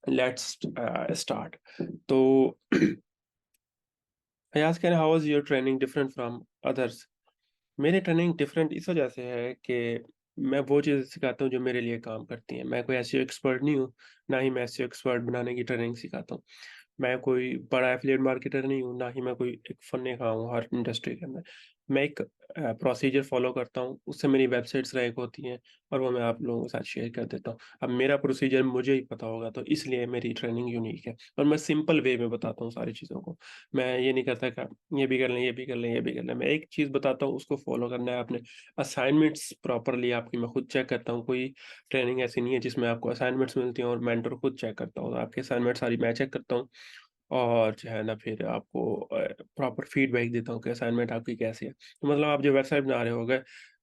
Let's start. तो Ayaz can how was your training different from others? मेरी training different इस वजह से है कि मैं वो चीज़ सिखाता हूँ जो मेरे लिए काम करती हैं। मैं कोई एसईओ एक्सपर्ट नहीं हूँ, ना ही मैं एसईओ एक्सपर्ट बनाने की ट्रेनिंग सिखाता हूँ। मैं कोई बड़ा एफिलिएट मार्केटर नहीं हूँ, ना ही मैं कोई एक फन्ने खा हूँ हर इंडस्ट्री के अंदर। मैं एक प्रोसीजर फॉलो करता हूँ, उससे मेरी वेबसाइट्स रैंक होती हैं और वो मैं आप लोगों के साथ शेयर कर देता हूँ। अब मेरा प्रोसीजर मुझे ही पता होगा, तो इसलिए मेरी ट्रेनिंग यूनिक है और मैं सिंपल वे में बताता हूँ सारी चीज़ों को। मैं ये नहीं करता कि ये भी कर लें, ये भी कर लें, ये भी कर लें। मैं एक चीज़ बताता हूँ, उसको फॉलो करना है आपने। असाइनमेंट्स प्रॉपरली आपकी मैं खुद चेक करता हूँ। कोई ट्रेनिंग ऐसी नहीं है जिसमें आपको असाइनमेंट्स मिलती हैं और मेंटर खुद चेक करता हूँ। आपकी असाइनमेंट सारी मैं चेक करता हूँ और जो है ना फिर आपको प्रॉपर फीडबैक देता हूँ कि असाइनमेंट आपकी कैसी है। तो मतलब आप जो वेबसाइट बना रहे होगे,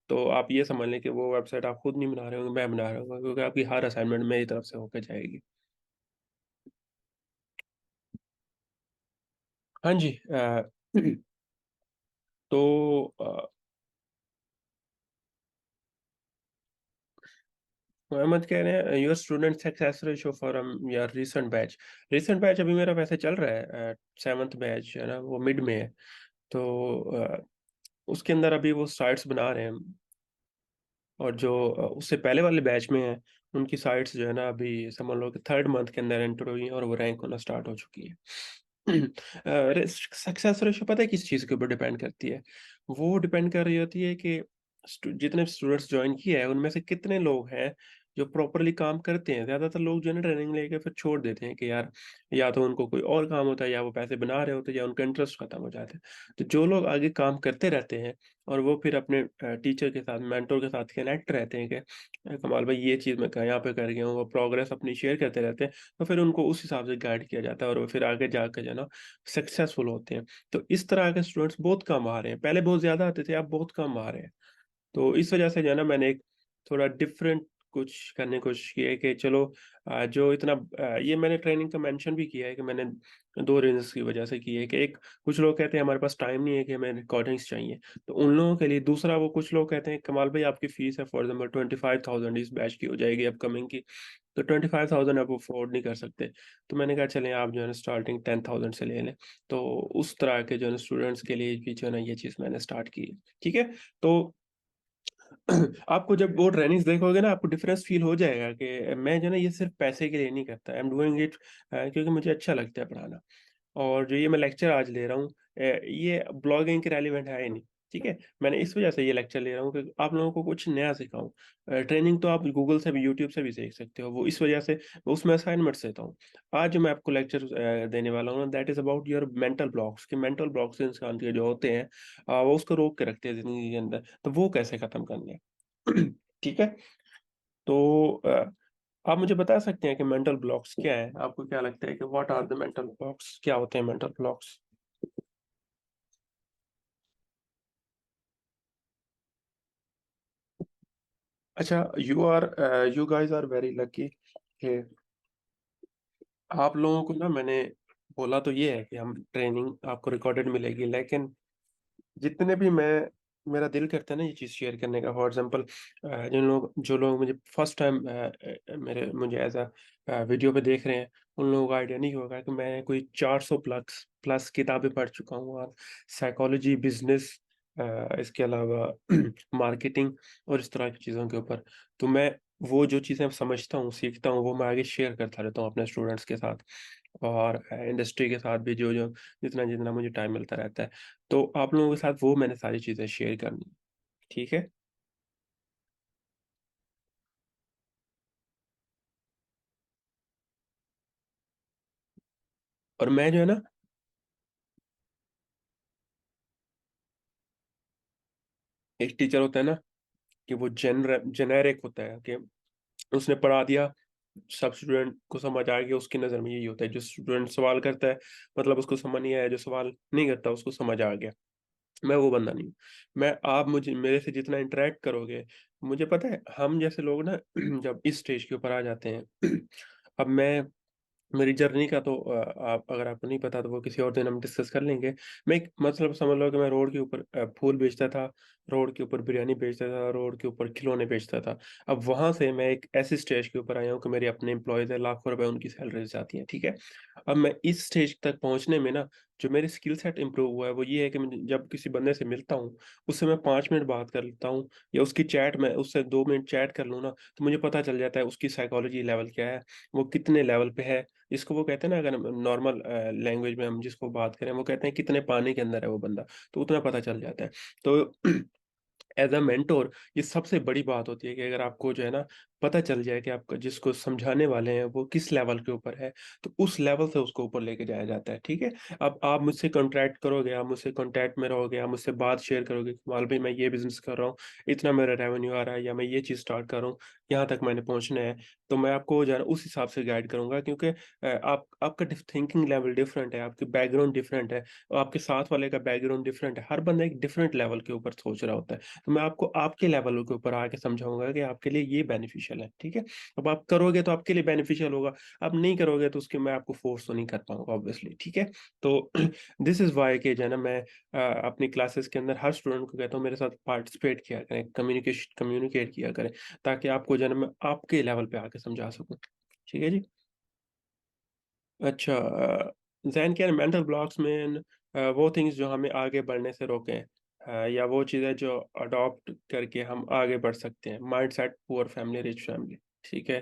तो आप ये समझ लें कि वो वेबसाइट आप खुद नहीं बना रहे होंगे, मैं बना रहा हूँ, क्योंकि आपकी हर असाइनमेंट मेरी तरफ से होकर जाएगी। हाँ जी। तो मोहम्मद कह रहे हैं your student success ratio for your recent batch अभी मेरा वैसे चल रहा है। 7th बैच है ना, वो मिड में है। तो उसके अंदर अभी वो साइट्स बना रहे हैं। और जो उससे पहले वाले बैच में है, उनकी साइट्स जो है ना अभी समझ लो कि 3rd मंथ के अंदर एंटर हुई हैं और वो रैंक होना स्टार्ट हो चुकी है। सक्सेस रेशियो पता है किस चीज़ के ऊपर डिपेंड करती है? वो डिपेंड कर रही होती है कि जितने स्टूडेंट्स ज्वाइन किए हैं उनमें से कितने लोग हैं जो प्रॉपरली काम करते हैं। ज्यादातर लोग जो है ना ट्रेनिंग लेके फिर छोड़ देते हैं कि यार या तो उनको कोई और काम होता है, या वो पैसे बना रहे होते हैं, या उनका इंटरेस्ट खत्म हो जाता है। तो जो लोग आगे काम करते रहते हैं और वो फिर अपने टीचर के साथ, मेंटर के साथ कनेक्ट रहते हैं कि कमाल भाई ये चीज़ मैं यहाँ पे कर गया हूँ, वो प्रोग्रेस अपनी शेयर करते रहते हैं। तो फिर उनको उस हिसाब से गाइड किया जाता है और वो फिर आगे जाकर जो है ना सक्सेसफुल होते हैं। तो इस तरह के स्टूडेंट्स बहुत कम आ रहे हैं। पहले बहुत ज्यादा आते थे, अब बहुत कम आ रहे हैं। तो इस वजह से जो है ना मैंने एक थोड़ा डिफरेंट कुछ करने की कोशिश की है कि चलो जो इतना ये मैंने ट्रेनिंग का मेंशन भी किया है कि मैंने दो रीजंस की वजह से की है कि एक, कुछ लोग कहते हैं हमारे पास टाइम नहीं है कि हमें रिकॉर्डिंग्स चाहिए, तो उन लोगों के लिए। दूसरा, वो कुछ लोग कहते हैं कमाल भाई आपकी फीस है फॉर एग्जाम्पल 25,000 इस बैच की हो जाएगी अपकमिंग की, तो 25,000 आप अफोर्ड नहीं कर सकते। तो मैंने कहा चलें आप जो है ना स्टार्टिंग 10,000 से ले लें। तो उस तरह के जो है स्टूडेंट्स के लिए भी जो है ना ये चीज़ मैंने स्टार्ट की है। ठीक है। तो आपको जब वो ट्रेनिंग्स देखोगे ना, आपको डिफरेंस फील हो जाएगा कि मैं जो ना ये सिर्फ पैसे के लिए नहीं करता, आई एम डूइंग इट क्योंकि मुझे अच्छा लगता है पढ़ाना। और जो ये मैं लेक्चर आज ले रहा हूँ ये ब्लॉगिंग के रेलिवेंट है ही नहीं। ठीक है। मैंने इस वजह से ये लेक्चर ले रहा हूँ कि आप लोगों को कुछ नया सिखाऊं। ट्रेनिंग तो आप गूगल से भी, यूट्यूब से भी सीख सकते हो, वो इस वजह से मैं उसमें असाइनमेंट्स देता हूँ। आज जो मैं आपको लेक्चर देने वाला हूँ, that is about your mental blocks. कि मेंटल ब्लॉक्स इंसान के जो होते हैं वो उसको रोक के रखते हैं जिंदगी के अंदर, तो वो कैसे खत्म करने हैं। ठीक है। तो आप मुझे बता सकते हैं कि मेंटल ब्लॉक्स क्या है? आपको क्या लगता है कि what are the mental blocks, क्या होते हैं मेंटल ब्लॉक्स? अच्छा, you guys are very lucky कि आप लोगों को ना, मैंने बोला तो ये है कि हम ट्रेनिंग आपको रिकॉर्डेड मिलेगी, लेकिन जितने भी मैं, मेरा दिल करता है ना ये चीज़ शेयर करने का। फॉर एग्जांपल जो लोग मुझे फर्स्ट टाइम मेरे मुझे एज अ वीडियो पे देख रहे हैं, उन लोगों को आइडिया नहीं होगा कि मैं कोई 400 प्लस प्लस किताबें पढ़ चुका हूँ। और साइकोलॉजी, बिजनेस, इसके अलावा मार्केटिंग और इस तरह की चीज़ों के ऊपर। तो मैं वो जो चीज़ें समझता हूँ, सीखता हूँ, वो मैं आगे शेयर करता रहता हूँ अपने स्टूडेंट्स के साथ और इंडस्ट्री के साथ भी, जो जो जितना जितना मुझे टाइम मिलता रहता है। तो आप लोगों के साथ वो मैंने सारी चीजें शेयर करनी। ठीक है। और मैं जो है ना, एक टीचर होता है ना कि वो जेनेरिक होता है कि उसने पढ़ा दिया, सब स्टूडेंट को समझ आ गया। उसकी नज़र में यही होता है, जो स्टूडेंट सवाल करता है मतलब उसको समझ नहीं आया, जो सवाल नहीं करता उसको समझ आ गया। मैं वो बंदा नहीं हूँ। मैं, आप मुझे मेरे से जितना इंटरेक्ट करोगे, मुझे पता है हम जैसे लोग ना जब इस स्टेज के ऊपर आ जाते हैं अब मैं मेरी जर्नी का तो आप अगर आपको नहीं पता तो वो किसी और दिन हम डिस्कस कर लेंगे। मैं एक मतलब समझ लो कि मैं रोड के ऊपर फूल बेचता था, रोड के ऊपर बिरयानी बेचता था, रोड के ऊपर खिलौने बेचता था। अब वहाँ से मैं एक ऐसी स्टेज के ऊपर आया हूँ कि मेरे अपने एम्प्लॉइज़ हैं, लाखों रुपए उनकी सैलरीज़ आती हैं, ठीक है? अब मैं इस स्टेज तक पहुँचने में ना, जो मेरे स्किल सेट इम्प्रूव हुआ है, वो ये है कि मैं जब किसी बंदे से मिलता हूँ, उससे मैं 5 मिनट बात कर लेता हूँ या उसकी चैट में उससे 2 मिनट चैट कर लूँ ना, तो मुझे पता चल जाता है उसकी साइकोलॉजी लेवल क्या है, वो कितने लेवल पे है। इसको वो कहते हैं ना, अगर नॉर्मल लैंग्वेज में हम जिसको बात करें, वो कहते हैं कितने पानी के अंदर है वो बंदा, तो उतना पता चल जाता है। तो एज़ अ मेंटर ये सबसे बड़ी बात होती है कि अगर आपको जो है ना पता चल जाए कि आप जिसको समझाने वाले हैं वो किस लेवल के ऊपर है, तो उस लेवल से उसको ऊपर लेके जाया जाता है, ठीक है? अब आप मुझसे कॉन्टैक्ट करोगे, आप मुझसे कॉन्टैक्ट में रहोगे, आप मुझसे बात शेयर करोगे, कमाल भाई मैं ये बिज़नेस कर रहा हूँ, इतना मेरा रेवेन्यू आ रहा है, या मैं ये चीज़ स्टार्ट कर रहा हूँ, यहाँ तक मैंने पहुँचना है। तो मैं आपको जो है ना उस हिसाब से गाइड करूँगा, क्योंकि आप आपका थिंकिंग लेवल डिफरेंट है, आपकी बैकग्राउंड डिफरेंट है, और आपके साथ वाले का बैकग्राउंड डिफरेंट है। हर बंदा एक डिफरेंट लेवल के ऊपर सोच रहा होता है। तो मैं आपको आपके लेवल के ऊपर आके समझाऊँगा कि आपके लिए ये बेनिफिशियल है, ठीक है? अब आप करोगे तो आपके लिए बेनिफिशियल होगा, आप नहीं करोगे तो उसके मैं आपको फ़ोर्स तो नहीं कर पाऊँगा ऑब्वियसली, ठीक है? तो दिस इज़ व्हाई कि जो है ना मैं अपनी क्लासेस के अंदर हर स्टूडेंट को कहता हूँ मेरे साथ पार्टिसिपेट किया करें, कम्युनिकेट किया करें, ताकि आपको जो है ना मैं आपके लेवल पे आके समझा सकूँ। ठीक है जी? अच्छा ज़हन के मेंटल ब्लॉक्स में वो थिंग्स जो हमें आगे बढ़ने से रोकें, या वो चीज़ें जो अडॉप्ट करके हम आगे बढ़ सकते हैं। Mindset poor family, rich family, ठीक है?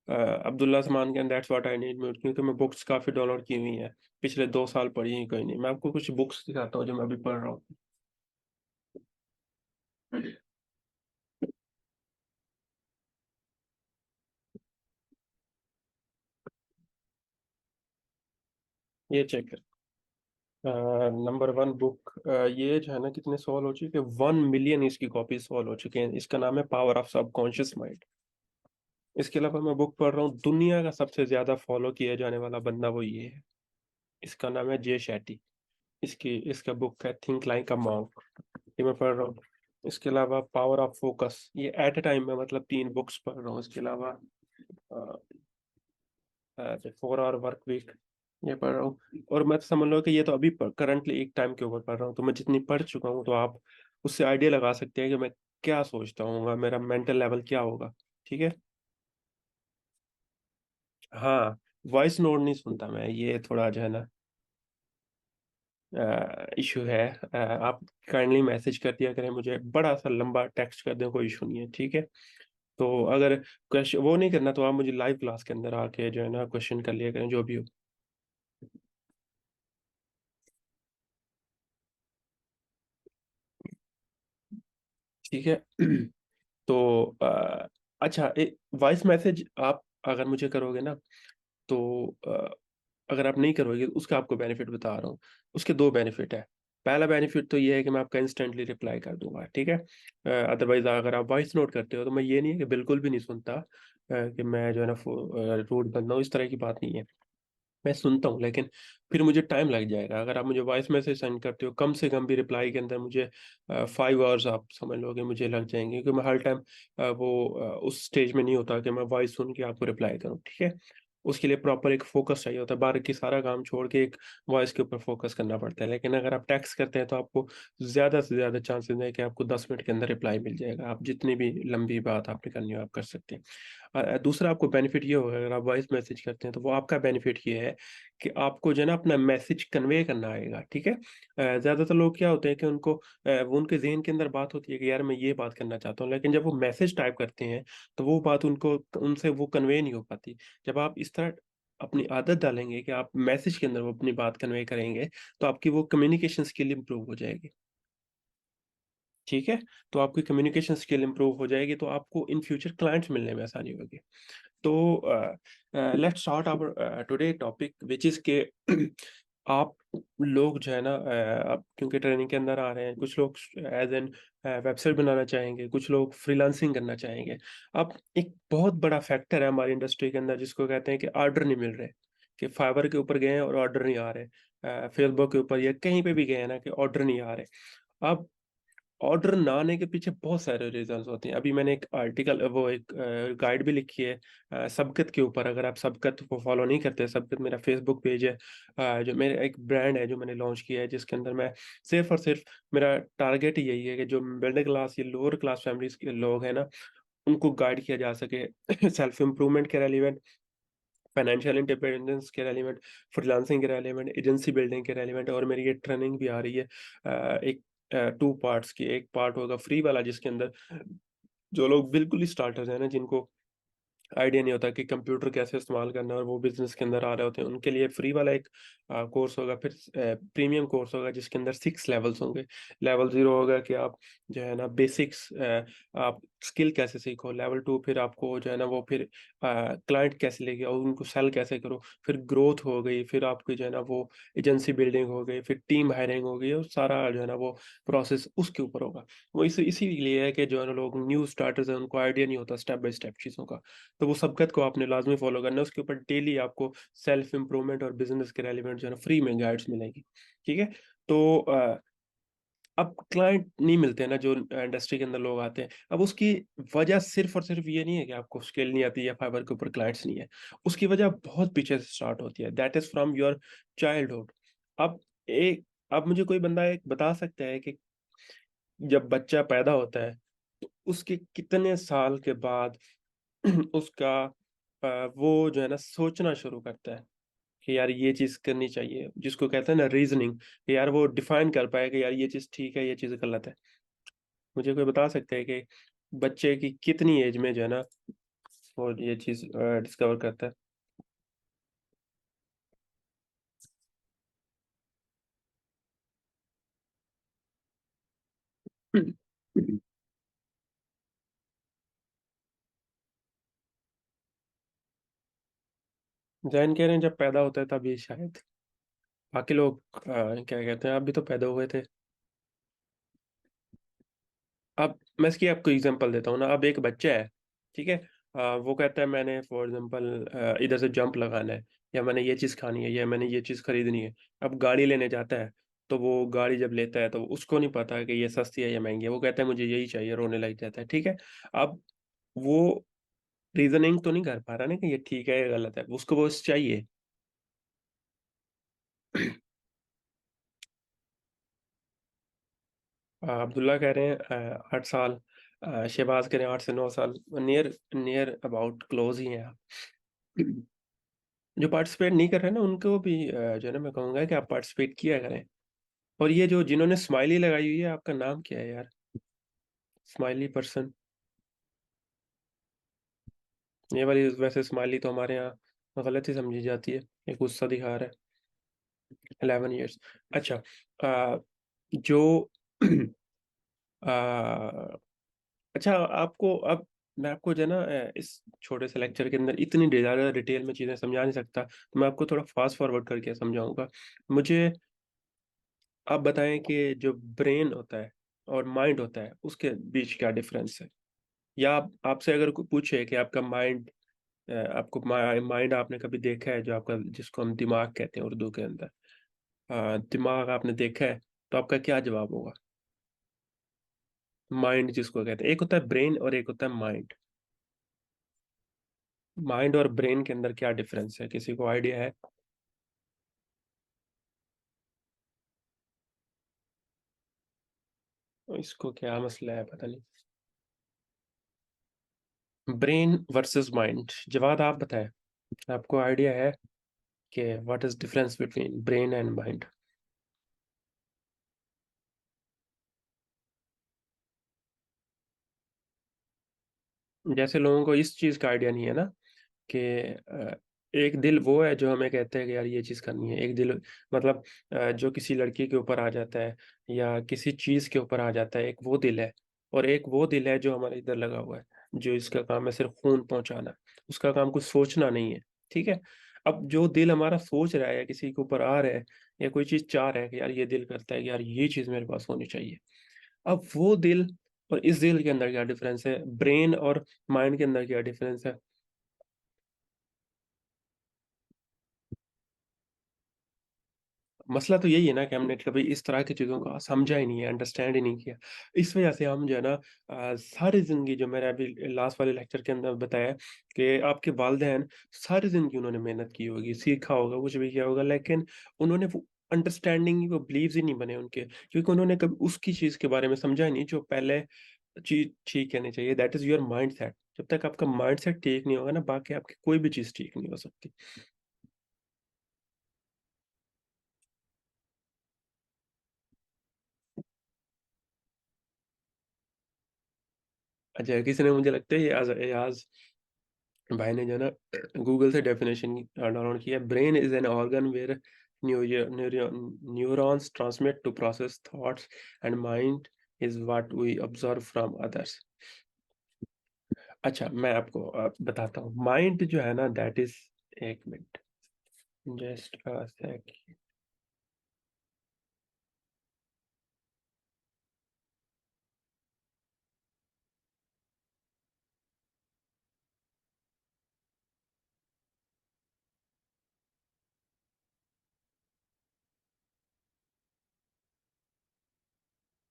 अब्दुल्ला सलमान के that's what I need mute, क्योंकि मैं बुक्स काफ़ी डाउनलोड की हुई हैं। पिछले 2 साल पढ़ी हैं कोई नहीं। मैं आपको कुछ बुक्स दिखाता हूँ जो मैं अभी पढ़ रहा हूँ। ये चेक कर। नंबर 1 बुक, ये जो है ना कितने सॉल्व हो चुके हैं, 1 मिलियन इसकी कॉपी सॉल्व हो चुके हैं। इसका नाम है पावर ऑफ सबकॉन्शियस माइंड। इसके अलावा मैं बुक पढ़ रहा हूँ, दुनिया का सबसे ज़्यादा फ़ॉलो किया जाने वाला बंदा वो ये है। इसका नाम है जे शेट्टी। इसका बुक है थिंक लाइक अ मॉन्क, ये मैं पढ़ रहा हूँ। इसके अलावा पावर ऑफ फोकस, ये एट अ टाइम में मतलब 3 बुक्स पढ़ रहा हूँ। इसके अलावा अ 4 आवर वर्क वीक, ये पढ़ रहा हूँ। और मैं तो समझ लो कि ये तो अभी करंटली एक टाइम के ऊपर पढ़ रहा हूँ। तो मैं जितनी पढ़ चुका हूँ तो आप उससे आइडिया लगा सकते हैं कि मैं क्या सोचता हूँ, मेरा मेंटल लेवल क्या होगा, ठीक है? हाँ, वॉइस नोट नहीं सुनता मैं, ये थोड़ा जो है ना इशू है। आप काइंडली मैसेज कर दिया करें मुझे, बड़ा सा लंबा टेक्स्ट कर दें, कोई इशू नहीं है, ठीक है? तो अगर क्वेश्चन वो नहीं करना तो आप मुझे लाइव क्लास के अंदर आके जो है ना क्वेश्चन कर लिया करें, जो भी हो। ठीक है? तो अच्छा, एक वॉइस मैसेज आप अगर मुझे करोगे ना, तो अगर आप नहीं करोगे तो उसका आपको बेनिफिट बता रहा हूँ। उसके 2 बेनिफिट है। पहला बेनिफिट तो ये है कि मैं आपका इंस्टेंटली रिप्लाई कर दूँगा, ठीक है? अदरवाइज़ अगर आप वॉइस नोट करते हो तो मैं ये नहीं है कि बिल्कुल भी नहीं सुनता, कि मैं जो है ना रूड बंदा हूँ, इस तरह की बात नहीं है। मैं सुनता हूँ, लेकिन फिर मुझे टाइम लग जाएगा। अगर आप मुझे वॉइस मैसेज सेंड करते हो, कम से कम भी रिप्लाई के अंदर मुझे 5 आवर्स आप समझ लो कि मुझे लग जाएँगे, क्योंकि मैं हर टाइम उस स्टेज में नहीं होता कि मैं वॉइस सुन के आपको रिप्लाई करूँ, ठीक है? उसके लिए प्रॉपर एक फ़ोकस चाहिए होता है, बाकी सारा काम छोड़ के एक वॉइस के ऊपर फ़ोकस करना पड़ता है। लेकिन अगर आप टेक्स्ट करते हैं तो आपको ज़्यादा से ज़्यादा चांसेज़ हैं कि आपको 10 मिनट के अंदर रिप्लाई मिल जाएगा। आप जितनी भी लंबी बात आपने करनी हो, आप कर सकते हैं। दूसरा आपको बेनिफिट ये होगा, अगर आप वॉइस मैसेज करते हैं तो वो आपका बेनिफिट ये है कि आपको जो है ना अपना मैसेज कन्वे करना आएगा, ठीक है? ज़्यादातर लोग क्या होते हैं कि वो उनके ज़हन के अंदर बात होती है कि यार मैं ये बात करना चाहता हूँ, लेकिन जब वो मैसेज टाइप करते हैं तो वो बात उनको उनसे वो कन्वे नहीं हो पाती। जब आप इस तरह अपनी आदत डालेंगे कि आप मैसेज के अंदर वो अपनी बात कन्वे करेंगे, तो आपकी वो कम्युनिकेशन स्किल इम्प्रूव हो जाएगी। ठीक है? तो आपकी कम्युनिकेशन स्किल इम्प्रूव हो जाएगी, तो आपको इन फ्यूचर क्लाइंट्स मिलने में आसानी होगी। तो let's start our today topic which is के आप लोग जो है ना आप क्योंकि ट्रेनिंग के अंदर आ रहे हैं, कुछ लोग एज़ एन वेबसाइट बनाना चाहेंगे, कुछ लोग फ्रीलांसिंग करना चाहेंगे। अब एक बहुत बड़ा फैक्टर है हमारी इंडस्ट्री के अंदर जिसको कहते हैं कि ऑर्डर नहीं मिल रहे, कि फाइवर के ऊपर गए हैं और ऑर्डर नहीं आ रहे। फेसबुक के ऊपर या कहीं पे भी गए हैं ना कि ऑर्डर नहीं आ रहे। अब ऑर्डर ना आने के पीछे बहुत सारे रीजंस होते हैं। अभी मैंने एक आर्टिकल, वो एक गाइड भी लिखी है सबकत के ऊपर। अगर आप सबकत को फॉलो नहीं करते, सबकत मेरा फेसबुक पेज है, जो मेरा एक ब्रांड है जो मैंने लॉन्च किया है, जिसके अंदर मैं सिर्फ और सिर्फ, मेरा टारगेट यही है कि जो मिडिल क्लास या लोअर क्लास फैमिलीज के लोग हैं ना, उनको गाइड किया जा सके सेल्फ इम्प्रूवमेंट के रेलिवेंट, फाइनेंशियल इंडिपेंडेंस के रेलिवेंट, फ्रीलांसिंग के रेलिवेंट, एजेंसी बिल्डिंग के रेलिवेंट। और मेरी ये ट्रेनिंग भी आ रही है एक टू पार्ट्स की। एक पार्ट होगा फ्री वाला, जिसके अंदर जो लोग बिल्कुल ही स्टार्टर्स हैं ना, जिनको आइडिया नहीं होता कि कंप्यूटर कैसे इस्तेमाल करना है, और वो बिजनेस के अंदर आ रहे होते हैं, उनके लिए फ्री वाला एक कोर्स होगा। फिर प्रीमियम कोर्स होगा जिसके अंदर 6 लेवल्स होंगे। लेवल 0 होगा कि आप जो है ना बेसिक्स, आप स्किल कैसे सीखो। लेवल 2 फिर आपको जो है ना वो फिर क्लाइंट कैसे लेके और उनको सेल कैसे करो। फिर ग्रोथ हो गई, फिर आपकी जो है ना वो एजेंसी बिल्डिंग हो गई, फिर टीम हायरिंग हो गई, और सारा जो है ना वो प्रोसेस उसके ऊपर होगा। वो इसीलिए है कि जो है ना लोग न्यू स्टार्टर्स हैं, उनको आइडिया नहीं होता स्टेप बाय स्टेप चीज़ों का। तो वो सबकत को आपने लाजमी फॉलो करना है। उसके ऊपर डेली आपको सेल्फ इम्प्रूवमेंट और बिजनेस के रेलिवेंट जो है ना फ्री में गाइड्स मिलेगी। ठीक है। तो अब क्लाइंट नहीं मिलते हैं ना, जो इंडस्ट्री के अंदर लोग आते हैं, अब उसकी वजह सिर्फ और सिर्फ ये नहीं है कि आपको स्किल नहीं आती या फाइबर के ऊपर क्लाइंट्स नहीं है। उसकी वजह बहुत पीछे से स्टार्ट होती है, that is from your childhood. अब एक अब मुझे कोई बंदा एक बता सकता है कि जब बच्चा पैदा होता है तो उसके कितने साल के बाद उसका वो जो है ना सोचना शुरू करता है कि यार ये चीज करनी चाहिए, जिसको कहते हैं ना रीजनिंग, कि यार वो डिफाइन कर पाए कि यार ये चीज ठीक है, ये चीज गलत है। मुझे कोई बता सकता है कि बच्चे की कितनी एज में जो है ना वो ये चीज डिस्कवर करता है? जैन कह रहे हैं जब पैदा होता है तभी शायद। बाकी लोग क्या कहते हैं, आप भी तो पैदा हुए थे। अब मैं इसकी आपको एग्जांपल देता हूँ ना। अब एक बच्चा है, ठीक है, वो कहता है मैंने फॉर एग्जांपल इधर से जंप लगाना है, या मैंने ये चीज़ खानी है, या मैंने ये चीज़ खरीदनी है। अब गाड़ी लेने जाता है, तो वो गाड़ी जब लेता है तो उसको नहीं पता कि ये सस्ती है या महंगी है, वो कहता है मुझे यही चाहिए, रोने लग जाता है। ठीक है। अब वो रीजनिंग तो नहीं कर पा रहा ना कि ये ठीक है या गलत है, उसको वो चाहिए। अब्दुल्ला कह रहे हैं 8 साल, शहबाज कह रहे हैं 8 से 9 साल। नियर नियर अबाउट क्लोज ही हैं आप। जो पार्टिसिपेट नहीं कर रहे हैं ना, उनको भी जो है ना मैं कहूंगा कि आप पार्टिसिपेट किया करें। और ये जो जिन्होंने स्माइली लगाई हुई है, आपका नाम क्या है यार? Smiley person. ये वाली वैसे स्माइली तो हमारे यहाँ गलत ही समझी जाती है, एक गुस्सा दिखा रहा है। 11 ईयर्स। अच्छा। जो आ, अच्छा, आपको अब मैं आपको जो है ना इस छोटे से लेक्चर के अंदर इतनी ज़्यादा डिटेल में चीज़ें समझा नहीं सकता, तो मैं आपको थोड़ा फास्ट फॉरवर्ड करके समझाऊंगा। मुझे आप बताएं कि जो ब्रेन होता है और माइंड होता है, उसके बीच क्या डिफरेंस है। या आपसे अगर कोई पूछे कि आपका माइंड, आपको माइंड आपने कभी देखा है, जो आपका जिसको हम दिमाग कहते हैं उर्दू के अंदर, दिमाग आपने देखा है, तो आपका क्या जवाब होगा? माइंड जिसको कहते हैं, एक होता है ब्रेन और एक होता है माइंड। माइंड और ब्रेन के अंदर क्या डिफरेंस है, किसी को आइडिया है? इसको क्या मसला है, पता नहीं। ब्रेन वर्सेस माइंड, जवाब आप बताएं। आपको आइडिया है कि what is difference between brain and mind? जैसे लोगों को इस चीज का आइडिया नहीं है ना कि एक दिल वो है जो हमें कहता है कि यार ये चीज करनी है। एक दिल मतलब जो किसी लड़की के ऊपर आ जाता है या किसी चीज के ऊपर आ जाता है, एक वो दिल है। और एक वो दिल है जो हमारे इधर लगा हुआ है, जो इसका काम है सिर्फ खून पहुंचाना। उसका काम कुछ सोचना नहीं है। ठीक है। अब जो दिल हमारा सोच रहा है या किसी के ऊपर आ रहा है या कोई चीज चाह रहा है कि यार ये दिल करता है कि यार ये चीज मेरे पास होनी चाहिए। अब वो दिल और इस दिल के अंदर क्या डिफरेंस है, ब्रेन और माइंड के अंदर क्या डिफरेंस है? मसला तो यही है ना कि हमने कभी इस तरह की चीज़ों को समझा ही नहीं है, अंडरस्टैंड ही नहीं किया। इस वजह से हम जो है ना सारी ज़िंदगी, जो मैंने अभी लास्ट वाले लेक्चर के अंदर बताया कि आपके वालिदैन सारी ज़िंदगी उन्होंने मेहनत की होगी, सीखा होगा, कुछ भी किया होगा, लेकिन उन्होंने वो अंडरस्टैंडिंग, वो बिलीव्स ही नहीं बने उनके, क्योंकि उन्होंने कभी उसकी चीज़ के बारे में समझा ही नहीं जो पहले चीज़ ठीक कहनी चाहिए। That is your mindset. जब तक आपका माइंडसेट ठीक नहीं होगा ना, बाकी आपकी कोई भी चीज़ ठीक नहीं हो सकती। अच्छा, किसी ने, मुझे लगता है ये आज भाई ने जो है ना गूगल से डेफिनेशन डाउनलोड किया, brain is an organ where neurons transmit to process thoughts and mind is what we observe from others. अच्छा, मैं आपको बताता हूँ माइंड जो है ना, दैट इज, एक मिनट, जस्ट अ सेक,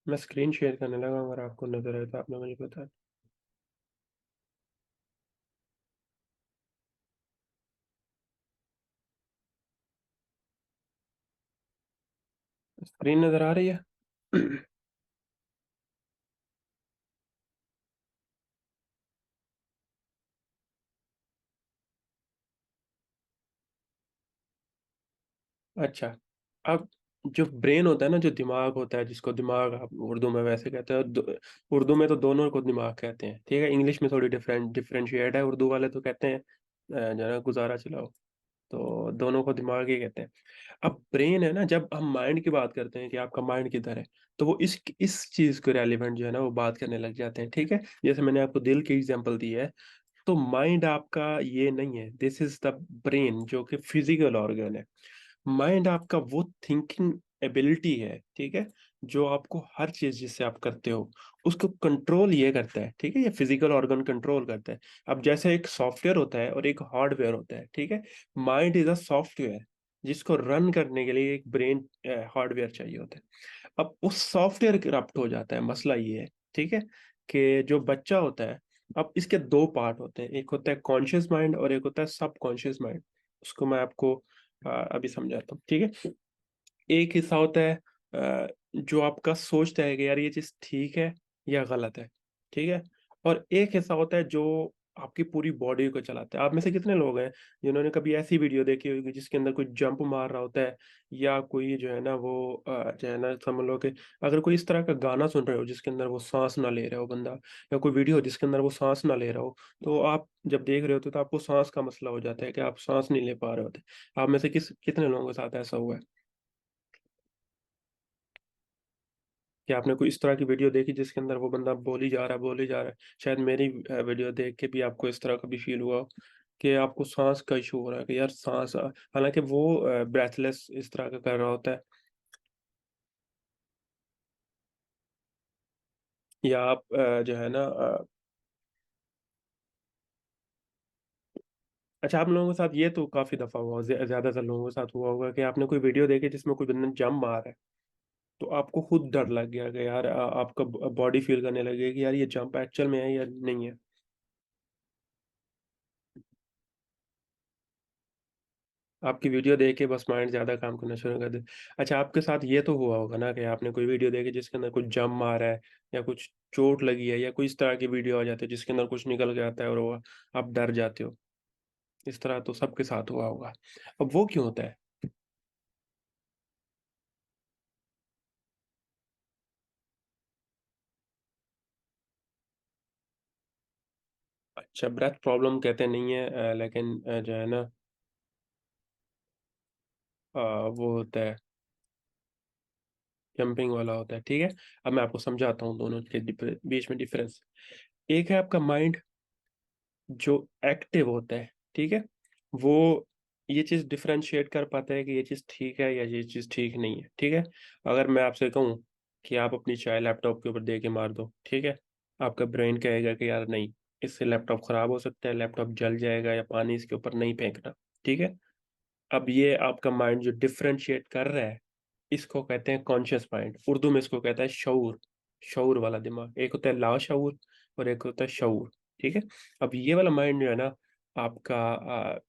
मैं स्क्रीन शेयर करने लगा, अगर आपको नजर आए तो आपने मुझे बता। स्क्रीन नजर आ रही है? अच्छा, अब जो ब्रेन होता है ना, जो दिमाग होता है, जिसको दिमाग आप उर्दू में वैसे कहते हैं, उर्दू में तो दोनों को दिमाग कहते हैं, ठीक है? इंग्लिश में थोड़ी डिफरेंशिएट है, उर्दू वाले तो कहते हैं जो है ना, गुजारा चलाओ, तो दोनों को दिमाग ही कहते हैं। अब ब्रेन है ना, जब हम माइंड की बात करते हैं कि आपका माइंड किधर है, तो वो इस चीज को रेलिवेंट जो है ना, वो बात करने लग जाते हैं, ठीक है? जैसे मैंने आपको दिल की एग्जांपल दी है, तो माइंड आपका ये नहीं है, दिस इज द ब्रेन, जो कि फिजिकल ऑर्गन है। माइंड आपका वो थिंकिंग एबिलिटी है, ठीक है, जो आपको हर चीज जिससे आप करते हो उसको कंट्रोल ये करता है, ठीक है? ये फिजिकल ऑर्गन कंट्रोल करता है। अब जैसे एक सॉफ्टवेयर होता है और एक हार्डवेयर होता है, ठीक है? माइंड इज अ सॉफ्टवेयर, जिसको रन करने के लिए एक ब्रेन हार्डवेयर चाहिए होता है। अब उस सॉफ्टवेयर करप्ट हो जाता है, मसला ये है, ठीक है, कि जो बच्चा होता है, अब इसके दो पार्ट होते हैं, एक होता है कॉन्शियस माइंड और एक होता है सब कॉन्शियस माइंड। उसको मैं आपको अभी समझाता हूँ, ठीक है? एक हिस्सा होता है जो आपका सोचता है कि यार ये चीज ठीक है या गलत है, ठीक है? और एक हिस्सा होता है जो आपकी पूरी बॉडी को चलाता है। आप में से कितने लोग हैं जिन्होंने कभी ऐसी वीडियो देखी होगी जिसके अंदर कोई जंप मार रहा होता है, या कोई जो है ना वो जो है ना, समझ लो कि अगर कोई इस तरह का गाना सुन रहे हो जिसके अंदर वो सांस ना ले रहा हो बंदा, या कोई वीडियो जिसके अंदर वो सांस ना ले रहा हो, तो आप जब देख रहे होते हो तो आपको सांस का मसला हो जाता है कि आप सांस नहीं ले पा रहे होते। आप में से कितने लोगों के साथ ऐसा हुआ है कि आपने कोई इस तरह की वीडियो देखी जिसके अंदर वो बंदा बोल ही जा रहा है? शायद मेरी वीडियो देख के भी आपको इस तरह का भी फील हुआ हो कि आपको सांस का इशू हो रहा है, कि यार सांस हालांकि वो ब्रेथलेस इस तरह का कर रहा होता है, या आप जो है ना अच्छा, आप लोगों के साथ ये तो काफी दफा हुआ, ज्यादातर लोगों के साथ हुआ होगा कि आपने कोई वीडियो देखी जिसमें कोई बंदा जंप मार रहा है, तो आपको खुद डर लग गया कि यार आपका बॉडी फील करने लगे कि यार ये जंप एक्चुअल में है या नहीं है। आपकी वीडियो देख के बस माइंड ज्यादा काम करना शुरू कर दे। अच्छा, आपके साथ ये तो हुआ होगा ना कि आपने कोई वीडियो देखी जिसके अंदर कुछ जम मारा है, या कुछ चोट लगी है, या कोई इस तरह की वीडियो आ जाती है जिसके अंदर कुछ निकल के आता है और वो आप डर जाते हो। इस तरह तो सबके साथ हुआ होगा। अब वो क्यों होता है? अच्छा, ब्रेथ प्रॉब्लम कहते नहीं है, लेकिन जो है ना वो होता है, जंपिंग वाला होता है, ठीक है? अब मैं आपको समझाता हूँ दोनों के बीच में डिफरेंस। एक है आपका माइंड जो एक्टिव होता है, ठीक है? वो ये चीज डिफरेंशिएट कर पाता है कि ये चीज ठीक है या ये चीज ठीक नहीं है, ठीक है? अगर मैं आपसे कहूँ कि आप अपनी चाय लैपटॉप के ऊपर दे के मार दो, ठीक है, आपका ब्रेन कहेगा कि यार नहीं, इससे लैपटॉप खराब हो सकता है, लैपटॉप जल जाएगा, या पानी इसके ऊपर नहीं फेंकना, ठीक है? अब ये आपका माइंड जो डिफरेंशिएट कर रहा है इसको कहते हैं कॉन्शियस माइंड, उर्दू में इसको कहता है शऊर। शऊर वाला दिमाग, एक होता है लाशऊर और एक होता है शऊर। ठीक है। अब ये वाला माइंड जो है ना, आपका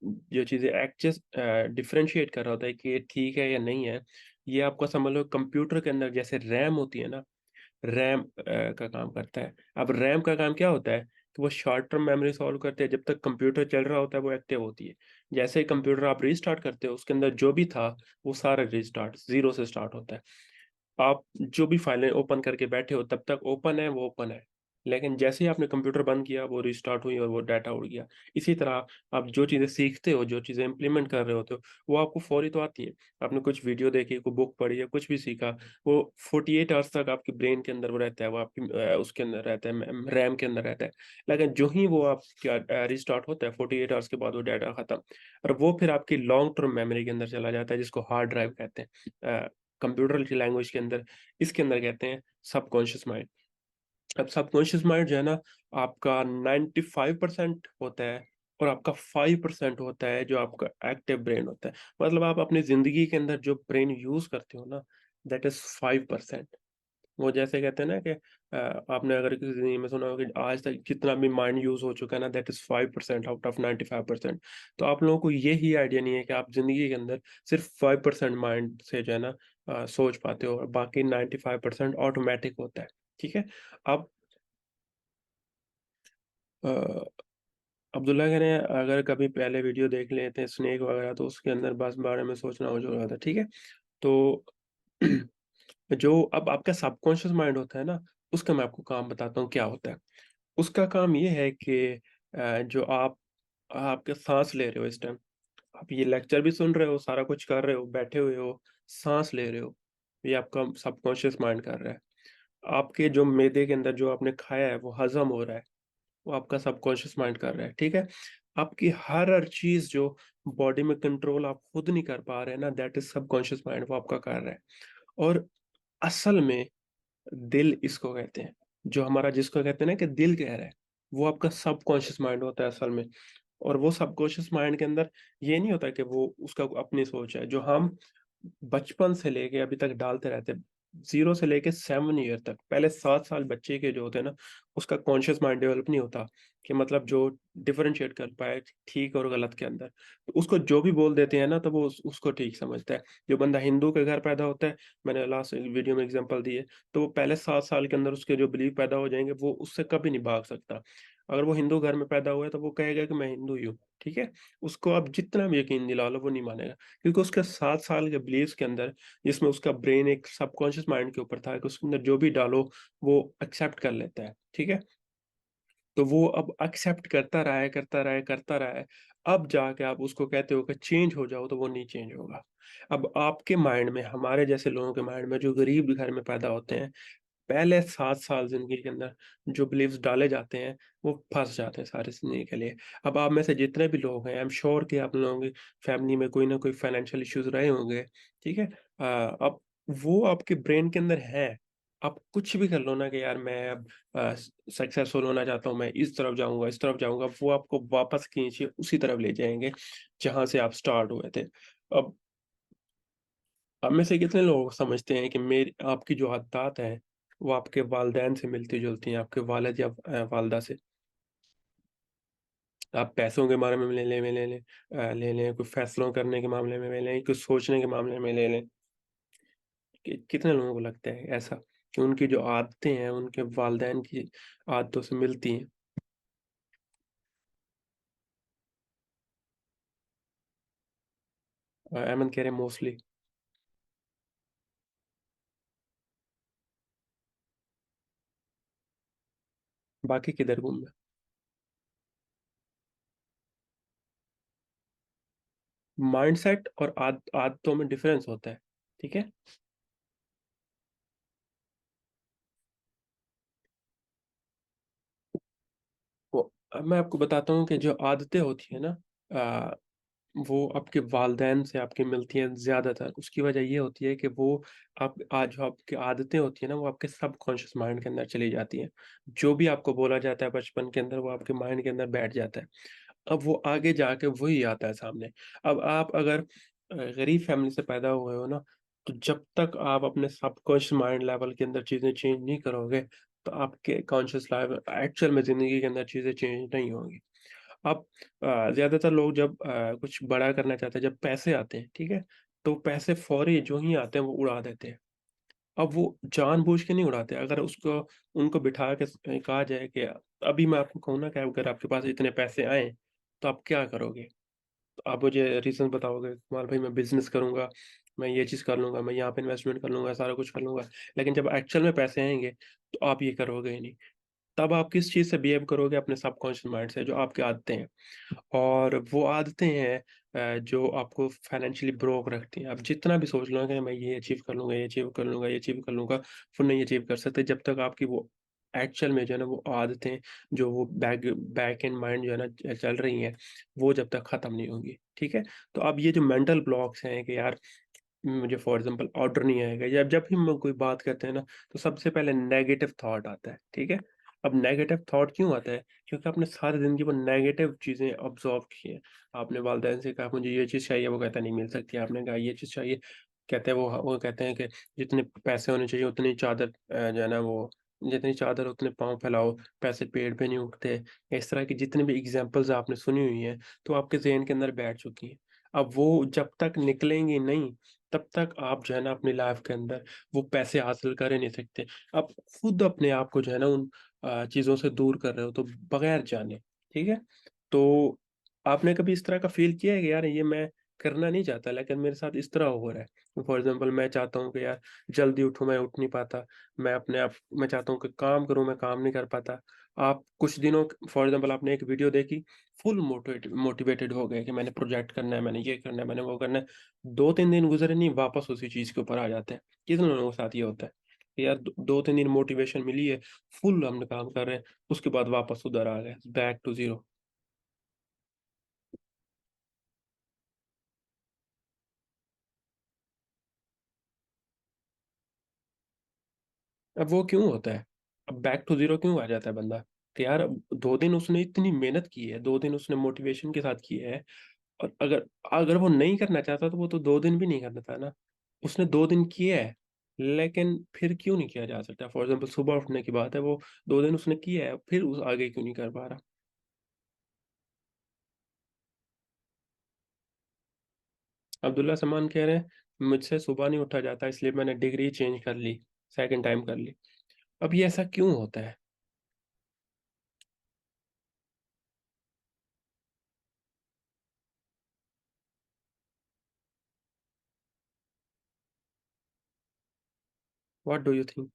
जो चीजें एक्चुअस डिफरेंशिएट कर रहा होता है कि ये ठीक है या नहीं है, ये आपको समझ लो कंप्यूटर के अंदर जैसे रैम होती है ना, रैम का काम करता है। अब रैम का काम क्या होता है कि वो शॉर्ट टर्म मेमोरी सॉल्व करते हैं, जब तक कंप्यूटर चल रहा होता है वो एक्टिव होती है। जैसे ही कंप्यूटर आप रीस्टार्ट करते हो, उसके अंदर जो भी था वो सारा रीस्टार्ट जीरो से स्टार्ट होता है। आप जो भी फाइलें ओपन करके बैठे हो तब तक ओपन है, वो ओपन है। लेकिन जैसे ही आपने कंप्यूटर बंद किया, वो रिस्टार्ट हुई और वो डाटा उड़ गया। इसी तरह आप जो चीज़ें सीखते हो, जो चीज़ें इंप्लीमेंट कर रहे होते हो, वो आपको फौरी तो आती है। आपने कुछ वीडियो देखी, कोई बुक पढ़ी या कुछ भी सीखा, वो 48 आवर्स तक आपके ब्रेन के अंदर वो रहता है, वो आपकी उसके अंदर रहता है, रैम के अंदर रहता है। लेकिन जो ही वो आपका रिस्टार्ट होता है 48 आवर्स के बाद, वो डाटा खत्म। और वो फिर आपकी लॉन्ग टर्म मेमोरी के अंदर चला जाता है, जिसको हार्ड ड्राइव कहते हैं कंप्यूटर की लैंग्वेज के अंदर। इसके अंदर कहते हैं सबकॉन्शियस माइंड। अब सबकॉन्शियस माइंड जो है ना, आपका 95% होता है और आपका 5% होता है जो आपका एक्टिव ब्रेन होता है। मतलब आप अपनी जिंदगी के अंदर जो ब्रेन यूज करते हो ना, दैट इज 5%। वो जैसे कहते हैं ना कि आपने अगर किसी जिंदगी में सुना हो कि आज तक जितना भी माइंड यूज हो चुका है ना, दैट इज 5% आउट ऑफ 95%। तो आप लोगों को ये ही आइडिया नहीं है कि आप जिंदगी के अंदर सिर्फ 5% माइंड से जो है ना सोच पाते हो, और बाकी 95% ऑटोमेटिक होता है। ठीक है। अब अ, अब्दुल्ला कह रहे हैं अगर कभी पहले वीडियो देख लेते हैं स्नेक वगैरह, तो उसके अंदर बस बारे में सोचना हो जो रहा था। ठीक है। तो जो अब आपका सबकॉन्शियस माइंड होता है ना, उसका मैं आपको काम बताता हूँ क्या होता है। उसका काम ये है कि जो आपके सांस ले रहे हो इस टाइम, आप ये लेक्चर भी सुन रहे हो, सारा कुछ कर रहे हो, बैठे हुए हो, सांस ले रहे हो, ये आपका सबकॉन्शियस माइंड कर रहा है। आपके जो मैदे के अंदर जो आपने खाया है वो हजम हो रहा है, वो आपका सबकॉन्शियस माइंड कर रहा है। ठीक है। आपकी हर हर चीज जो बॉडी में कंट्रोल आप खुद नहीं कर पा रहे हैं ना, दैट इज सबकॉन्शियस माइंड, वो आपका कर रहा है। और असल में दिल इसको कहते हैं, जो हमारा जिसको कहते हैं ना कि दिल कह रहा है, वो आपका सबकॉन्शियस माइंड होता है असल में। और वो सबकॉन्शियस माइंड के अंदर ये नहीं होता कि वो उसका अपनी सोच है, जो हम बचपन से लेके अभी तक डालते रहते हैं। 0 से लेके 7 ईयर तक, पहले 7 साल बच्चे के जो होते हैं ना, उसका कॉन्शियस माइंड डेवलप नहीं होता, कि मतलब जो डिफरेंशिएट कर पाए ठीक और गलत के अंदर। तो उसको जो भी बोल देते हैं ना, तो वो उसको ठीक समझता है। जो बंदा हिंदू के घर पैदा होता है, मैंने लास्ट वीडियो में एग्जांपल दिए, तो वो पहले 7 साल के अंदर उसके जो बिलीव पैदा हो जाएंगे, वो उससे कभी नहीं भाग सकता। अगर वो हिंदू घर में पैदा हुआ है तो वो कहेगा कि मैं हिंदू ही हूँ। ठीक है। उसको आप जितना भी यकीन दिला लो, वो नहीं मानेगा, क्योंकि उसके 7 साल के बिलीव्स के अंदर, जिसमें उसका ब्रेन एक सबकॉन्शियस माइंड के ऊपर था कि उसके अंदर जो भी डालो वो एक्सेप्ट कर लेता है। ठीक है। तो वो अब एक्सेप्ट करता रहा है, करता रहा है, करता रहा है। अब जाके आप उसको कहते हो कि चेंज हो जाओ, तो वो नहीं चेंज होगा। अब आपके माइंड में, हमारे जैसे लोगों के माइंड में, जो गरीब घर में पैदा होते हैं, पहले 7 साल जिंदगी के अंदर जो बिलीव्स डाले जाते हैं, वो फंस जाते हैं सारी जिंदगी के लिए। अब आप में से जितने भी लोग हैं, आई एम श्योर कि आप लोगों की फैमिली में कोई ना कोई फाइनेंशियल इश्यूज रहे होंगे। ठीक है। अब वो आपके ब्रेन के अंदर है। आप कुछ भी कर लो ना कि यार मैं अब सक्सेसफुल होना चाहता हूँ, मैं इस तरफ जाऊंगा, इस तरफ जाऊंगा, वो आपको वापस खींचे उसी तरफ ले जाएंगे जहां से आप स्टार्ट हुए थे। अब आप में से कितने लोग समझते हैं कि मेरी आपकी जो आदत है वो आपके वालिदैन से मिलती जुलती हैं, आपके वालिद या वालदा से। आप पैसों के बारे में ले लें, कोई फैसलों करने के मामले में ले लें, कुछ सोचने के मामले में ले लें। कितने लोगों को लगता है ऐसा कि उनकी जो आदतें हैं उनके वालिदैन की आदतों से मिलती हैं? अहमद कह रहे हैं मोस्टली। बाकी किधर घूम में? माइंडसेट और आदतों में डिफरेंस होता है। ठीक है। वो अब मैं आपको बताता हूँ कि जो आदतें होती है ना, वो आपके वालदैन से आपकी मिलती हैं ज्यादातर। उसकी वजह ये होती है कि वो आप आज जो आपकी आदतें होती है ना, वो आपके सबकॉन्शियस माइंड के अंदर चली जाती हैं। जो भी आपको बोला जाता है बचपन के अंदर, वो आपके माइंड के अंदर बैठ जाता है। अब वो आगे जाके वही आता है सामने। अब आप अगर गरीब फैमिली से पैदा हुए हो ना, तो जब तक आप अपने सबकॉन्शियस माइंड लेवल के अंदर चीज़ें चेंज नहीं करोगे, तो आपके कॉन्शियस लेवल एक्चुअल में ज़िंदगी के अंदर चीज़ें चेंज नहीं होंगी। अब ज़्यादातर लोग जब कुछ बड़ा करना चाहते हैं, जब पैसे आते हैं, ठीक है? तो पैसे फ़ौरी जो ही आते हैं, वो उड़ा देते हैं। अब वो जानबूझ के नहीं उड़ाते, अगर उसको उनको बिठा के कहा जाए कि अभी मैं आपको कहूँ ना कि अगर आपके पास इतने पैसे आएँ, तो आप क्या करोगे? तो आप मुझे रीज़न बताओगे, कुमार भाई मैं बिज़नेस करूँगा, मैं ये चीज़ कर लूँगा, मैं यहाँ पे इन्वेस्टमेंट कर लूँगा, सारा कुछ कर लूँगा। लेकिन जब एक्चुअल में पैसे आएँगे, तो आप ये करोगे ही नहीं। तब आप किस चीज़ से बिहेव करोगे? अपने सबकॉन्शियस माइंड से, जो आपकी आदतें हैं। और वो आदतें हैं जो आपको फाइनेंशियली ब्रोक रखती हैं। आप जितना भी सोच लो कि मैं ये अचीव कर लूँगा, ये अचीव कर लूँगा, ये अचीव कर लूँगा, फिर नहीं अचीव कर सकते जब तक आपकी वो एक्चुअल में जो है ना वो आदतें, जो वो बैक इन माइंड जो है ना चल रही हैं, वो जब तक खत्म नहीं होंगी, ठीक है? तो अब ये जो मेंटल ब्लॉक्स हैं कि यार मुझे फॉर एग्ज़ाम्पल ऑर्डर नहीं आएगा, या जब भी हम कोई बात करते हैं ना, तो सबसे पहले नेगेटिव थॉट आता है, ठीक है? अब नेगेटिव थॉट क्यों आता है? क्योंकि आपने सारी ज़िंदगी वो नेगेटिव चीज़ें ऑब्ज़र्व की हैं। आपने वालिदैन से कहा मुझे ये चीज़ चाहिए, वो कहता नहीं मिल सकती। आपने कहा ये चीज़ चाहिए, कहते हैं वो कहते हैं कि जितने पैसे होने चाहिए उतनी चादर जो है ना वो जितनी चादर उतने पाँव फैलाओ, पैसे पेड़ पे नहीं उगते। इस तरह की जितनी भी एग्ज़ाम्पल्स आपने सुनी हुई हैं, तो आपके ज़हन के अंदर बैठ चुकी हैं। अब वो जब तक निकलेंगी नहीं, तब तक आप जो है ना अपनी लाइफ के अंदर वो पैसे हासिल कर ही नहीं सकते। आप खुद अपने आप को जो है ना उन चीज़ों से दूर कर रहे हो, तो बगैर जाने, ठीक है? तो आपने कभी इस तरह का फ़ील किया है कि यार ये मैं करना नहीं चाहता, लेकिन मेरे साथ इस तरह हो रहा है। फॉर एग्ज़ाम्पल मैं चाहता हूँ कि यार जल्दी उठूँ, मैं उठ नहीं पाता। मैं चाहता हूँ कि काम करूँ, मैं काम नहीं कर पाता। आप कुछ दिनों फॉर एग्ज़ाम्पल आपने एक वीडियो देखी, फुल मोटिवेटेड हो गए कि मैंने प्रोजेक्ट करना है, मैंने ये करना है, मैंने वो करना है। 2-3 दिन गुज़रे नहीं, वापस उसी चीज़ के ऊपर आ जाते हैं। कितने लोगों के साथ ये होता है कि यार दो 2-3 दिन मोटिवेशन मिली है, फुल हम काम कर रहे हैं, उसके बाद वापस उधर आ गए, बैक टू ज़ीरो। अब वो क्यों होता है? अब बैक टू ज़ीरो क्यों आ जाता है बंदा? कि यार 2 दिन उसने इतनी मेहनत की है, 2 दिन उसने मोटिवेशन के साथ की है, और अगर अगर वो नहीं करना चाहता तो वो तो 2 दिन भी नहीं करता ना। उसने 2 दिन किए है, लेकिन फिर क्यों नहीं किया जा सकता? फॉर एग्ज़ाम्पल सुबह उठने की बात है, वो 2 दिन उसने किया है, फिर उस आगे क्यों नहीं कर पा रहा? अब्दुल्ला सलमान कह रहे हैं, मुझसे सुबह नहीं उठा जाता इसलिए मैंने डिग्री चेंज कर ली, सेकंड टाइम कर ली। अब ये ऐसा क्यों होता है? What do you think?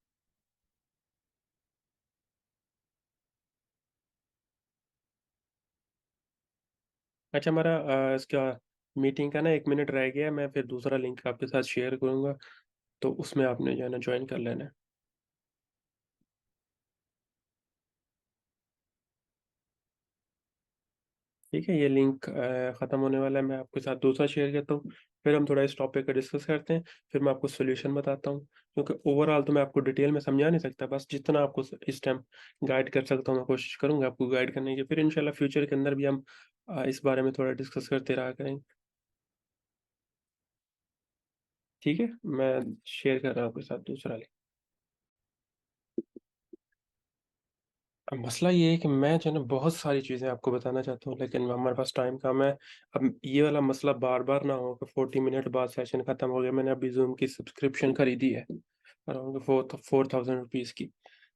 अच्छा, हमारा इसका मीटिंग का ना 1 मिनट रह गया है, मैं फिर दूसरा लिंक आपके साथ शेयर करूँगा, तो उसमें आपने जो है ना जॉइन कर लेना है। ठीक है, ये लिंक ख़त्म होने वाला है, मैं आपके साथ दूसरा शेयर करता हूँ, फिर हम थोड़ा इस टॉपिक पे डिस्कस करते हैं, फिर मैं आपको सॉल्यूशन बताता हूँ। क्योंकि ओवरऑल तो मैं आपको डिटेल में समझा नहीं सकता, बस जितना आपको इस टाइम गाइड कर सकता हूँ, मैं कोशिश करूँगा आपको गाइड करने की, फिर इंशाल्लाह फ्यूचर के अंदर भी हम इस बारे में थोड़ा डिस्कस करते रहा करेंगे। ठीक है? मैं शेयर कर रहा हूँ आपके साथ दूसरा लिंक। अब मसला ये है कि मैं जो है ना बहुत सारी चीज़ें आपको बताना चाहता हूँ, लेकिन हमारे पास टाइम कम है। अब ये वाला मसला बार-बार ना हो कि 40 मिनट बाद सेशन खत्म हो गया। मैंने अभी ज़ूम की सब्सक्रिप्शन खरीदी है, अराउंड 4000 रुपीज़ की,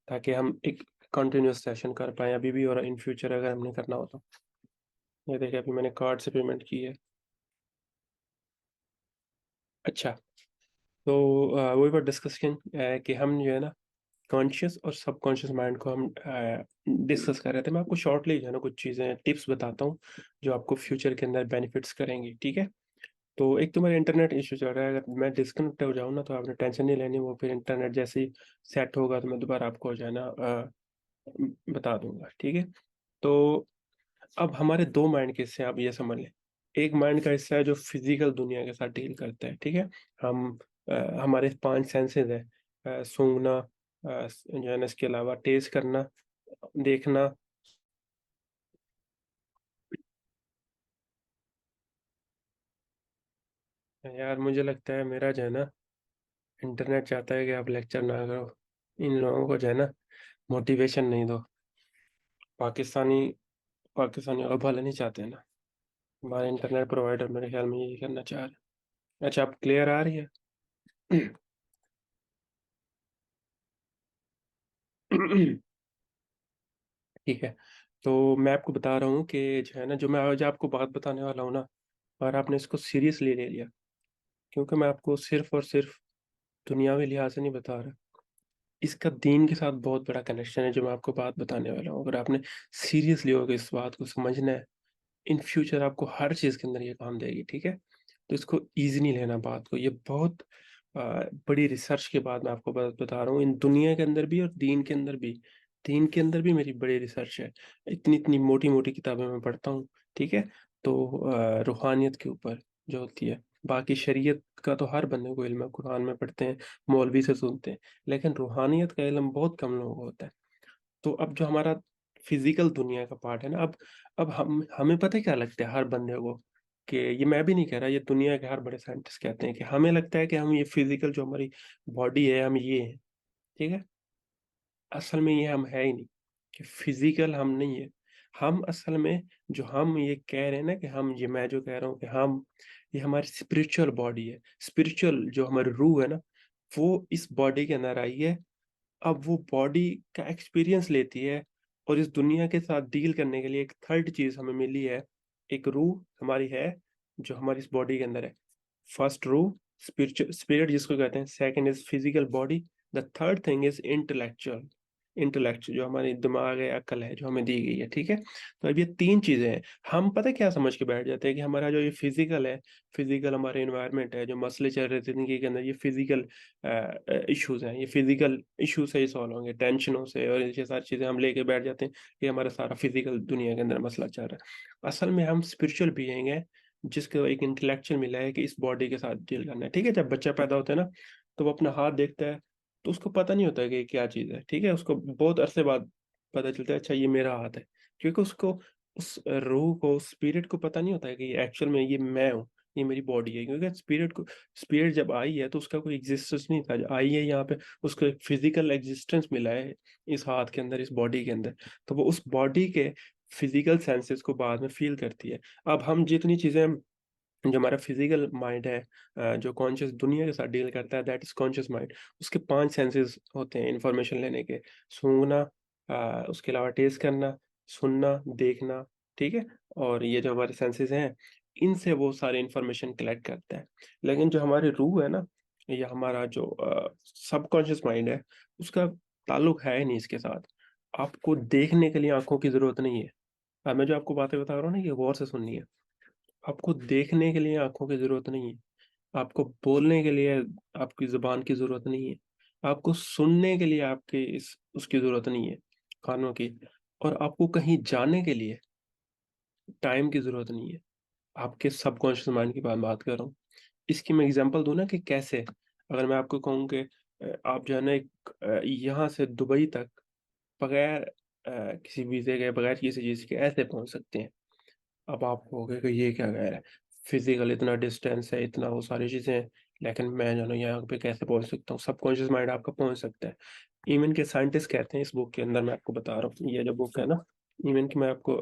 ताकि हम एक कंटिन्यूअस सेशन कर पाएँ अभी भी, और इन फ्यूचर अगर हमने करना हो तो। ये देखिए अभी मैंने कार्ड से पेमेंट की है। अच्छा, तो वही बात डिस्कशन कि हम जो है ना कॉन्शियस और सबकॉन्शियस माइंड को हम डिस्कस कर रहे थे। मैं आपको शॉर्टली जो है ना कुछ चीज़ें टिप्स बताता हूँ, जो आपको फ्यूचर के अंदर बेनिफिट्स करेंगी, ठीक है? तो एक तो मेरा इंटरनेट इश्यू चल रहा है, अगर मैं डिस्कनेक्ट हो जाऊँ ना तो आपने टेंशन नहीं लेनी, वो फिर इंटरनेट जैसे ही सेट होगा तो मैं दोबारा आपको जो है ना बता दूँगा, ठीक है? तो अब हमारे 2 माइंड के हिस्से हैं, आप ये समझ लें। एक माइंड का हिस्सा है जो फिज़िकल दुनिया के साथ डील करता है, ठीक है? हम हमारे 5 सेंसेस हैं, सूँघना, जो है ना इसके अलावा टेस्ट करना, देखना। यार मुझे लगता है मेरा जो है ना इंटरनेट चाहता है कि आप लेक्चर ना करो, इन लोगों को जो है ना मोटिवेशन नहीं दो। पाकिस्तानी पाकिस्तानी और भले नहीं चाहते हैं ना। हमारे इंटरनेट प्रोवाइडर मेरे ख्याल में यही करना चाह रहे हैं। अच्छा, आप क्लियर आ रही है? ठीक है। तो मैं आपको बता रहा हूँ कि जो है ना, जो मैं आज आपको बात बताने वाला हूँ ना, और आपने इसको सीरियसली ले लिया, क्योंकि मैं आपको सिर्फ और सिर्फ दुनियावी लिहाज से नहीं बता रहा। इसका दीन के साथ बहुत बड़ा कनेक्शन है जो मैं आपको बात बताने वाला हूँ। अगर आपने सीरियसली होकर इस बात को समझना है, इन फ्यूचर आपको हर चीज़ के अंदर ये काम देगी, ठीक है? तो इसको ईजी नहीं लेना बात को। ये बहुत बड़ी रिसर्च के बाद मैं आपको बता रहा हूँ, इन दुनिया के अंदर भी और दीन के अंदर भी। दीन के अंदर भी मेरी बड़ी रिसर्च है। इतनी इतनी मोटी मोटी किताबें मैं पढ़ता हूँ, ठीक है? तो रूहानियत के ऊपर जो होती है, बाकी शरीयत का तो हर बंदे को इल्म है, कुरान में पढ़ते हैं, मौलवी से सुनते हैं, लेकिन रूहानियत का इल्म बहुत कम लोगों को होता है। तो अब जो हमारा फिजिकल दुनिया का पार्ट है ना, अब हम हमें पता है क्या लगता है हर बंदे को, कि ये मैं भी नहीं कह रहा, ये दुनिया के हर बड़े साइंटिस्ट कहते हैं कि हमें लगता है कि हम ये फिजिकल जो हमारी बॉडी है, हम ये हैं, ठीक है? असल में ये हम है ही नहीं, कि फिजिकल हम नहीं है। हम असल में, जो हम ये कह रहे हैं ना कि हम, ये मैं जो कह रहा हूँ कि हम, ये हमारी स्पिरिचुअल बॉडी है। स्पिरिचुअल जो हमारी रूह है ना, वो इस बॉडी के अंदर आई है। अब वो बॉडी का एक्सपीरियंस लेती है, और इस दुनिया के साथ डील करने के लिए एक थर्ड चीज हमें मिली है। एक रूह हमारी है जो हमारी इस बॉडी के अंदर है। फर्स्ट रूह, स्पिरिचुअल स्पिरिट जिसको कहते हैं। Second is physical body. The third thing is intellectual. Intellectual जो हमारी दिमाग है, अकल है, जो हमें दी गई है, ठीक है? तो अब ये तीन चीजें हैं। हम पता है क्या समझ के बैठ जाते हैं कि हमारा जो ये फिजिकल है, फिजिकल हमारे इन्वायरमेंट है, जो मसले चल रहे थे जिंदगी के अंदर, ये फिजिकल इश्यूज हैं, ये फिजिकल इशू से ही सॉल्व होंगे, टेंशनों से, और ये सारी चीजें हम लेके बैठ जाते हैं कि हमारा सारा फिजिकल दुनिया के अंदर मसला चल रहा है। असल में हम स्पिरिचुअल बीइंग है, जिसको एक इंटेलेक्चुअल मिला है कि इस बॉडी के साथ डील करना है, ठीक है? जब बच्चा पैदा होता है ना, तो वो अपना हाथ देखता है, तो उसको पता नहीं होता है कि ये क्या चीज़ है, ठीक है? उसको बहुत अरसे बाद पता चलता है, अच्छा ये मेरा हाथ है। क्योंकि उसको, उस रूह को, स्पिरिट को पता नहीं होता है कि ये एक्चुअल में ये मैं हूँ, ये मेरी बॉडी है। क्योंकि स्पिरिट जब आई है तो उसका कोई एग्जिस्टेंस नहीं था, जब आई है यहाँ पे उसको एक फिजिकल एग्जिस्टेंस मिला है इस हाथ के अंदर, इस बॉडी के अंदर। तो वो उस बॉडी के फिजिकल सेंसेस को बाद में फील करती है। अब हम जितनी चीजें, जो हमारा फिजिकल माइंड है, जो कॉन्शियस दुनिया के साथ डील करता है, दैट इज कॉन्शियस माइंड। उसके पांच सेंसेस होते हैं इंफॉर्मेशन लेने के। सूंघना, उसके अलावा टेस्ट करना, सुनना, देखना, ठीक है? और ये जो हमारे सेंसेस हैं, इनसे वो सारे इंफॉर्मेशन कलेक्ट करता है। लेकिन जो हमारी रूह है ना, या हमारा जो सबकॉन्शियस माइंड है, उसका ताल्लुक है ही नहीं इसके साथ। आपको देखने के लिए आंखों की जरूरत नहीं है। मैं जो आपको बातें बता रहा हूँ ना, ये गौर से सुननी है। आपको देखने के लिए आंखों की जरूरत नहीं है। आपको बोलने के लिए आपकी जुबान की जरूरत नहीं है। आपको सुनने के लिए आपके इस उसकी जरूरत नहीं है, कानों की। और आपको कहीं जाने के लिए टाइम की जरूरत नहीं है। आपके सबकॉन्शियस माइंड की बात कर रहा हूँ। इसकी मैं एग्जांपल दूं ना कि कैसे। अगर मैं आपको कहूँ कि आप जो है ना, एक यहाँ से दुबई तक बगैर किसी वीजे के, बगैर किसी चीज के ऐसे पहुंच सकते हैं। अब आप कहोगे कि ये क्या कह रहा है, फिजिकल इतना डिस्टेंस है, इतना वो सारी चीजें हैं, लेकिन मैं जानो यहाँ पे कैसे पहुंच सकता हूँ? सबकॉन्शियस माइंड आपका पहुंच सकता है। इवन के साइंटिस्ट कहते हैं, इस बुक के अंदर मैं आपको बता रहा हूँ, ये जो बुक है ना, इवन कि मैं आपको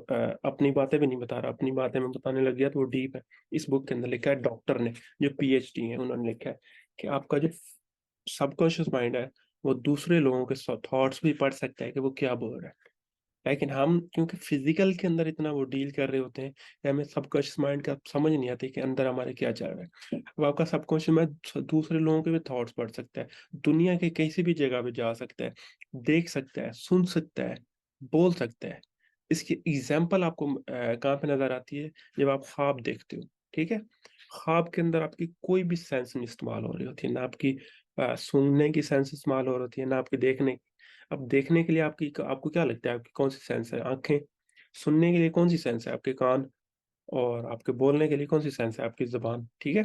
अपनी बातें भी नहीं बता रहा, अपनी बातें मैं बताने लग गया तो वो डीप है। इस बुक के अंदर लिखा है, डॉक्टर ने, जो पीएचडी है, उन्होंने लिखा है कि आपका जो सबकॉन्शियस माइंड है, वो दूसरे लोगों के थॉट्स भी पढ़ सकता है कि वो क्या बोल रहा है। लेकिन हम क्योंकि फिजिकल के अंदर इतना वो डील कर रहे होते हैं कि हमें सबकॉन्शियस माइंड का समझ नहीं आती कि अंदर हमारे क्या चल रहा है। अब आपका सबकॉन्शियस माइंड दूसरे लोगों के भी थॉट्स पढ़ सकता है, दुनिया के किसी भी जगह पे जा सकता है, देख सकता है, सुन सकता है, बोल सकता है। इसकी एग्जाम्पल आपको कहाँ पे नजर आती है? जब आप ख्वाब देखते हो, ठीक है? ख्वाब के अंदर आपकी कोई भी सेंस नहीं इस्तेमाल हो रही होती है, ना आपकी सूंघने की सेंस इस्तेमाल हो रही होती है, ना आपकी देखने। अब देखने के लिए आपकी, आपको क्या लगता है आपकी कौन सी सेंस है? आंखें। सुनने के लिए कौन सी सेंस है? आपके कान। और आपके बोलने के लिए कौन सी सेंस है? आपकी जुबान, ठीक है?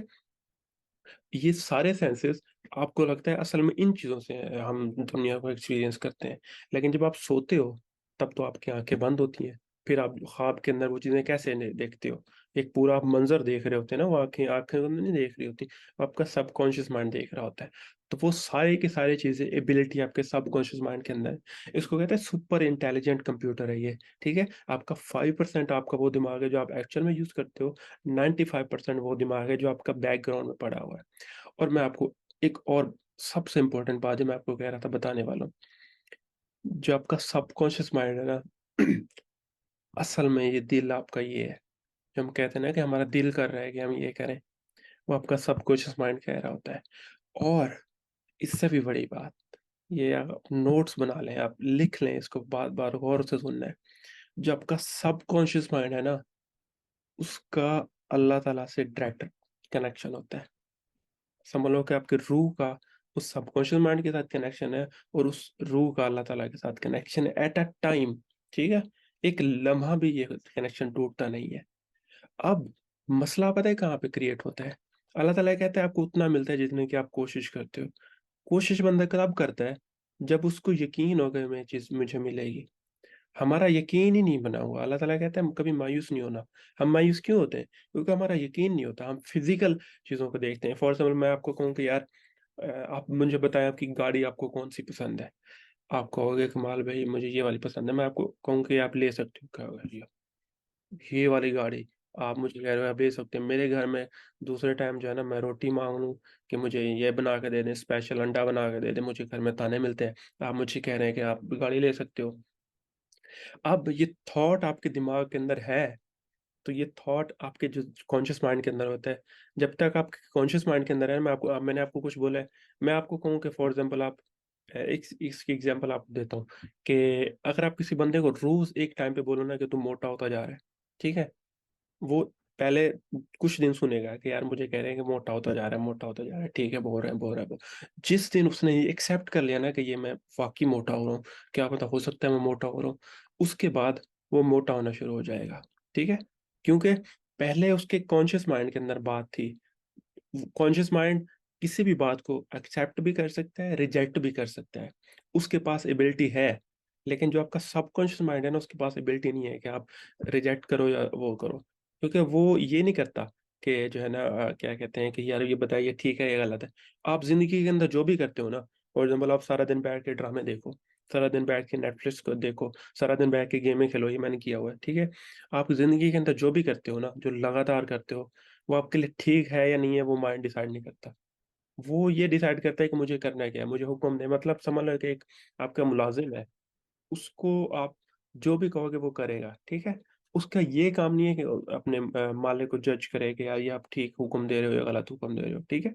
ये सारे सेंसेस, आपको लगता है असल में इन चीजों से हम दुनिया को एक्सपीरियंस करते हैं। लेकिन जब आप सोते हो, तब तो आपकी आंखें बंद होती हैं, फिर आप ख्वाब के अंदर वो चीज़ें कैसे देखते हो, एक पूरा आप मंजर देख रहे होते हैं ना, वो आंखें आंखें नहीं देख रही होती, आपका सबकॉन्शियस माइंड देख रहा होता है। तो वो सारी की सारी चीज़ें एबिलिटी आपके सबकॉन्शियस माइंड के अंदर है। इसको कहते हैं सुपर इंटेलिजेंट कंप्यूटर है ये, ठीक है? आपका 5% आपका वो दिमाग है जो आप एक्चुअल में यूज़ करते हो, 95% वो दिमाग है जो आपका बैकग्राउंड में पड़ा हुआ है। और मैं आपको एक और सबसे इम्पोर्टेंट बात जो मैं आपको कह रहा था बताने वाला हूँ, जो आपका सबकॉन्शियस माइंड है ना, असल में ये दिल आपका ये है, जो हम कहते हैं ना कि हमारा दिल कर रहा है कि हम ये करें, वो आपका सबकॉन्शियस माइंड कह रहा होता है। और इससे भी बड़ी बात, ये आप नोट्स बना लें, आप लिख लें इसको, बार-बार गौर से सुनना है। जो आपका सबकॉन्शियस माइंड है ना, उसका अल्लाह ताला से डायरेक्ट कनेक्शन होता है। समझ लो कि आपकी रूह का उस सबकॉन्शियस माइंड के साथ कनेक्शन है, और उस रूह का अल्लाह ताला के साथ कनेक्शन है एट अ टाइम, ठीक है? एक लम्हा भी ये कनेक्शन टूटता नहीं है। अब मसला पता है कहाँ पे क्रिएट होता है? अल्लाह ताला कहता है आपको उतना मिलता है जितने की आप कोशिश करते हो। कोशिश बंदा कब करता है? जब उसको यकीन हो कि ये चीज़ मुझे मिलेगी। हमारा यकीन ही नहीं बना हुआ। अल्लाह ताला कहता है कभी मायूस नहीं होना। हम मायूस क्यों होते हैं? क्योंकि हमारा यकीन नहीं होता। हम फिज़िकल चीज़ों को देखते हैं। फॉर एग्ज़ाम्पल मैं आपको कहूँ कि यार आप मुझे बताएँ आपकी गाड़ी आपको कौन-सी पसंद है? आप कहोगे कमाल भाई मुझे ये वाली पसंद है। मैं आपको कहूँ कि आप ले सकते हो, क्या होगा? ये वाली गाड़ी आप मुझे कह रहे हो आप ले सकते हैं। मेरे घर में दूसरे टाइम जो है ना मैं रोटी माँग लूँ कि मुझे ये बना के दे दें, स्पेशल अंडा बना के दे दें, मुझे घर में ताने मिलते हैं। आप मुझे कह रहे हैं कि आप गाड़ी ले सकते हो। अब ये थॉट आपके दिमाग के अंदर है, तो ये थॉट आपके जो कॉन्शियस माइंड के अंदर होता है। जब तक आपके कॉन्शियस माइंड के अंदर है, मैंने आपको कुछ बोला है, मैं आपको कहूँ कि फॉर एग्ज़ाम्पल आप एक इसकी एग्ज़ाम्पल आपको देता हूँ कि अगर आप किसी बंदे को रोज़ एक टाइम पे बोलो ना कि तू मोटा होता जा रहा है, ठीक है? वो पहले कुछ दिन सुनेगा कि यार मुझे कह रहे हैं कि मोटा होता जा रहा है, मोटा होता जा रहा है, ठीक है, बोल रहे हैं, बोल रहा है, जिस दिन उसने ये एक्सेप्ट कर लिया ना कि ये मैं वाक़ई मोटा हो रहा हूँ, क्या पता हो सकता है मैं मोटा हो रहा हूँ, उसके बाद वो मोटा होना शुरू हो जाएगा, ठीक है? क्योंकि पहले उसके कॉन्शियस माइंड के अंदर बात थी, कॉन्शियस माइंड किसी भी बात को एक्सेप्ट भी कर सकता है, रिजेक्ट भी कर सकता है। उसके पास एबिलिटी है, लेकिन जो आपका सबकॉन्शियस माइंड है ना, उसके पास एबिलिटी नहीं है कि आप रिजेक्ट करो या वो करो। क्योंकि वो ये नहीं करता कि जो है ना क्या कहते हैं कि यार ये बताइए ठीक है, ये गलत है। आप ज़िंदगी के अंदर जो भी करते हो ना, फॉर एग्ज़ाम्पल आप सारा दिन बैठ के ड्रामे देखो, सारा दिन बैठ के नेटफ्लिक्स को देखो, सारा दिन बैठ के गेमें खेलो, ये मैंने किया हुआ है, ठीक है? आप ज़िंदगी के अंदर जो भी करते हो ना, जो लगातार करते हो, वो आपके लिए ठीक है या नहीं है वो माइंड डिसाइड नहीं करता। वो ये डिसाइड करता है कि मुझे करना क्या है, मुझे हुक्म दें, मतलब समझ लो कि एक आपका मुलाज़िम है, उसको आप जो भी कहोगे वो करेगा, ठीक है? उसका ये काम नहीं है कि अपने मालिक को जज करे कि यार ये आप ठीक हुक्म दे रहे हो या गलत हुक्म दे रहे हो, ठीक है?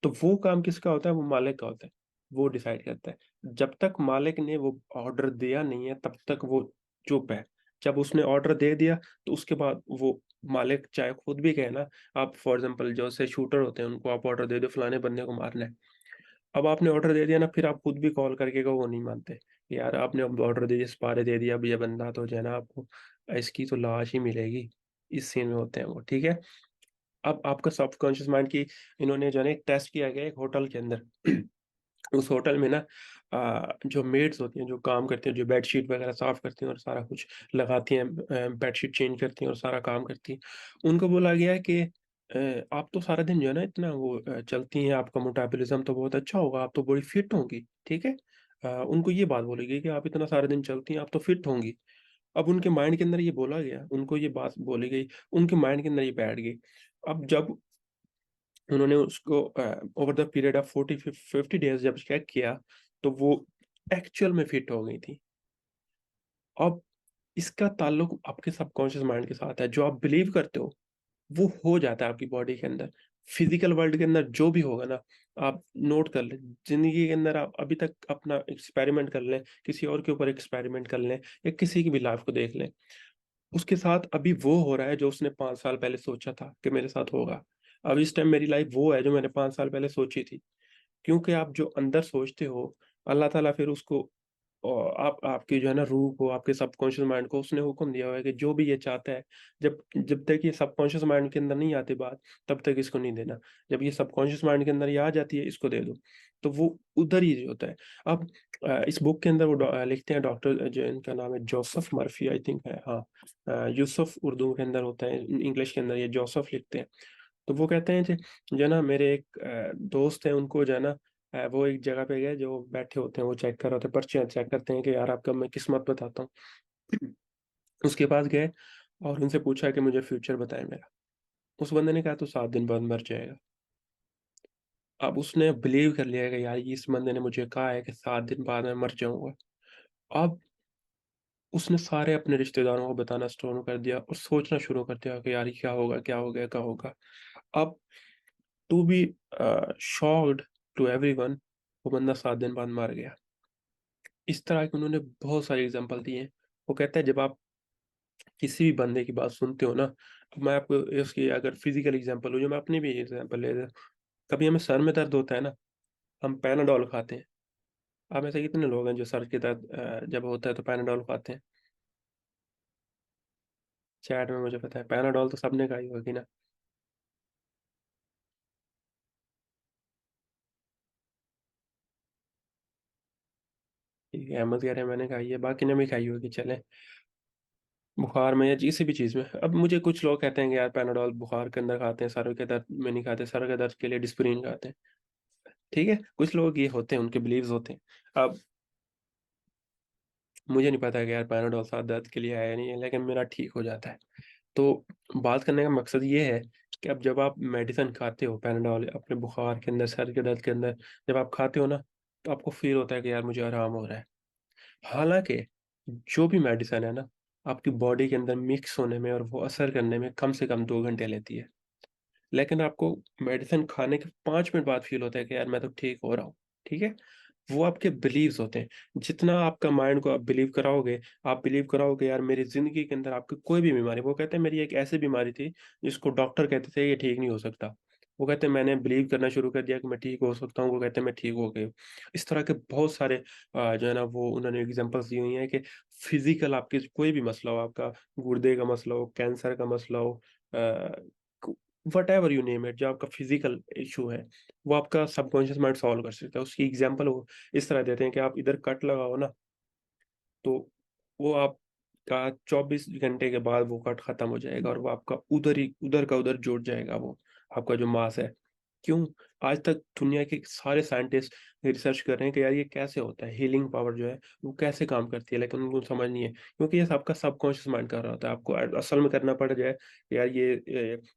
तो वो काम किसका होता है? वो मालिक का होता है, वो डिसाइड करता है। जब तक मालिक ने वो ऑर्डर दिया नहीं है तब तक वो चुप है। जब उसने ऑर्डर दे दिया तो उसके बाद वो मालिक चाहे खुद भी कहे ना, आप फॉर एग्ज़ाम्पल जो से शूटर होते हैं उनको आप ऑर्डर दे दो फलाने बंदे को मारना है। अब आपने ऑर्डर दे दिया ना, फिर आप खुद भी कॉल करके कहो वो नहीं मानते। यार आपने अब ऑर्डर दे दिया, सिपारी दे दिया, अब ये बंदा तो जो है ना आपको इसकी तो लाश ही मिलेगी। इस सीन में होते हैं वो, ठीक है? अब आपका सबकॉन्शियस माइंड की इन्होंने जो है ना एक टेस्ट किया गया एक होटल के अंदर। उस होटल में ना जो मेड्स होती हैं, जो काम करती हैं, जो बेडशीट वगैरह साफ़ करती हैं और सारा कुछ लगाती हैं, बेडशीट चेंज करती हैं और सारा काम करती हैं। उनको बोला गया है कि आप तो सारा दिन जो है ना इतना वो चलती हैं, आपका मेटाबॉलिज़्म तो बहुत अच्छा होगा, आप तो बड़ी फिट होंगी, ठीक है? उनको ये बात बोली गई कि आप इतना सारा दिन चलती हैं, आप तो फिट होंगी। अब उनके माइंड के अंदर ये बोला गया, उनको ये बात बोली गई, उनके माइंड के अंदर ये बैठ गई। अब जब उन्होंने उसको over the period of 40 50 days जब चेक किया, तो वो एक्चुअल में फिट हो गई थी। अब इसका ताल्लुक आपके सबकॉन्शियस माइंड के साथ है, जो आप बिलीव करते हो, वो हो जाता है आपकी बॉडी के अंदर। फिज़िकल वर्ल्ड के अंदर जो भी होगा ना, आप नोट कर लें। ज़िंदगी के अंदर आप अभी तक अपना एक्सपेरिमेंट कर लें, किसी और के ऊपर एक्सपेरिमेंट कर लें या किसी की भी लाइफ़ को देख लें। उसके साथ अभी वो हो रहा है जो उसने 5 साल पहले सोचा था कि मेरे साथ होगा। अब इस टाइम मेरी लाइफ़ वो है जो मैंने 5 साल पहले सोची थी। क्योंकि आप जो अंदर सोचते हो, अल्लाह ताला फिर उसको आप आपकी जो है ना रूह को, आपके सबकॉन्शियस माइंड को उसने हुक्म दिया हुआ है कि जो भी ये चाहता है, जब जब तक ये सबकॉन्शियस माइंड के अंदर नहीं आती बात, तब तक इसको नहीं देना। जब ये सबकॉन्शियस माइंड के अंदर ये आ जाती है, इसको दे दो। तो वो उधर ही होता है। अब इस बुक के अंदर वो लिखते हैं, डॉक्टर जो इनका नाम है जोसेफ मर्फी आई थिंक है, हाँ। यूसुफ उर्दू के अंदर होता है, इंग्लिश के अंदर ये जोसेफ लिखते हैं। तो वो कहते हैं कि जो है ना, मेरे एक दोस्त है, उनको जो है ना, वो एक जगह पे गए, जो बैठे होते हैं वो चेक कर रहे होते हैं, पर्चियां चेक करते हैं कि यार आपका मैं किस्मत बताता हूँ। उसके पास गए और उनसे पूछा कि मुझे फ्यूचर बताएं मेरा। उस बंदे ने कहा तू 7 दिन बाद मर जाएगा। अब उसने बिलीव कर लिया कि यार इस बंदे ने मुझे कहा है कि 7 दिन बाद मैं मर जाऊंगा। अब उसने सारे अपने रिश्तेदारों को बताना शुरू कर दिया और सोचना शुरू कर दिया कि यार ये क्या होगा, क्या हो गया, क्या होगा। अब to be shocked to everyone, वो बंदा 7 दिन बाद मर गया। इस तरह के उन्होंने बहुत सारे एग्जांपल दिए हैं। वो कहता है जब आप किसी भी बंदे की बात सुनते हो ना, अब मैं आपको इसकी अगर फिजिकल एग्जांपल हो, जो मैं अपनी भी एग्जांपल ले रहा हूं, कभी हमें सर में दर्द होता है ना, हम पैनाडोल खाते हैं। आप ऐसे कितने लोग हैं जो सर के दर्द जब होता है तो पैनाडोल खाते हैं? चैट में मुझे पता है, पैनाडोल तो सबने खाई होगी ना। ठीक है, अहमद कह रहे हैं मैंने खाई है, बाकी ने भी खाई होगी, चले। बुखार में या किसी भी चीज़ में। अब मुझे कुछ लोग कहते हैं कि यार पैनाडोल बुखार के अंदर खाते हैं, सर के दर्द में नहीं खाते, सर के दर्द के लिए डिस्प्रिन खाते हैं। ठीक है, कुछ लोग ये होते हैं, उनके बिलीव्स होते हैं। अब मुझे नहीं पता कि यार पैनाडोल सर दर्द के लिए है या नहीं है, लेकिन मेरा ठीक हो जाता है। तो बात करने का मकसद ये है कि अब जब आप मेडिसिन खाते हो, पैनाडोल अपने बुखार के अंदर, सर के दर्द के अंदर जब आप खाते हो ना, तो आपको फील होता है कि यार मुझे आराम हो रहा है। हालांकि जो भी मेडिसिन है ना, आपकी बॉडी के अंदर मिक्स होने में और वो असर करने में कम से कम 2 घंटे लेती है। लेकिन आपको मेडिसिन खाने के 5 मिनट बाद फील होता है कि यार मैं तो ठीक हो रहा हूँ। ठीक है, वो आपके बिलीव्स होते हैं। जितना आपका माइंड को आप बिलीव कराओगे, आप बिलीव कराओगे यार मेरी जिंदगी के अंदर आपकी कोई भी बीमारी, वो कहते हैं मेरी एक ऐसी बीमारी थी जिसको डॉक्टर कहते थे ये ठीक नहीं हो सकता, वो कहते हैं मैंने बिलीव करना शुरू कर दिया कि मैं ठीक हो सकता हूँ, वो कहते हैं मैं ठीक हो गए। इस तरह के बहुत सारे जो है ना, वो उन्होंने एग्जांपल्स दी हुई हैं कि फिजिकल आपके कोई भी मसला हो, आपका गुर्दे का मसला हो, कैंसर का मसला हो, what ever you name it, जो आपका फिजिकल इशू है, वो आपका सबकॉन्शियस माइंड सॉल्व कर सकता है। उसकी एग्जांपल वो इस तरह देते हैं कि आप इधर कट लगाओ ना, तो वो आपका 24 घंटे के बाद वो कट खत्म हो जाएगा और वो आपका उधर ही उधर का उधर जुड़ जाएगा, वो आपका जो मांस है। क्यों? आज तक दुनिया के सारे साइंटिस्ट रिसर्च कर रहे हैं कि यार ये कैसे होता है, हीलिंग पावर जो है वो कैसे काम करती है, लेकिन उनको समझ नहीं है, क्योंकि ये सबका सबकॉन्शियस माइंड कर रहा होता है। आपको असल में करना पड़ जाए यार, ये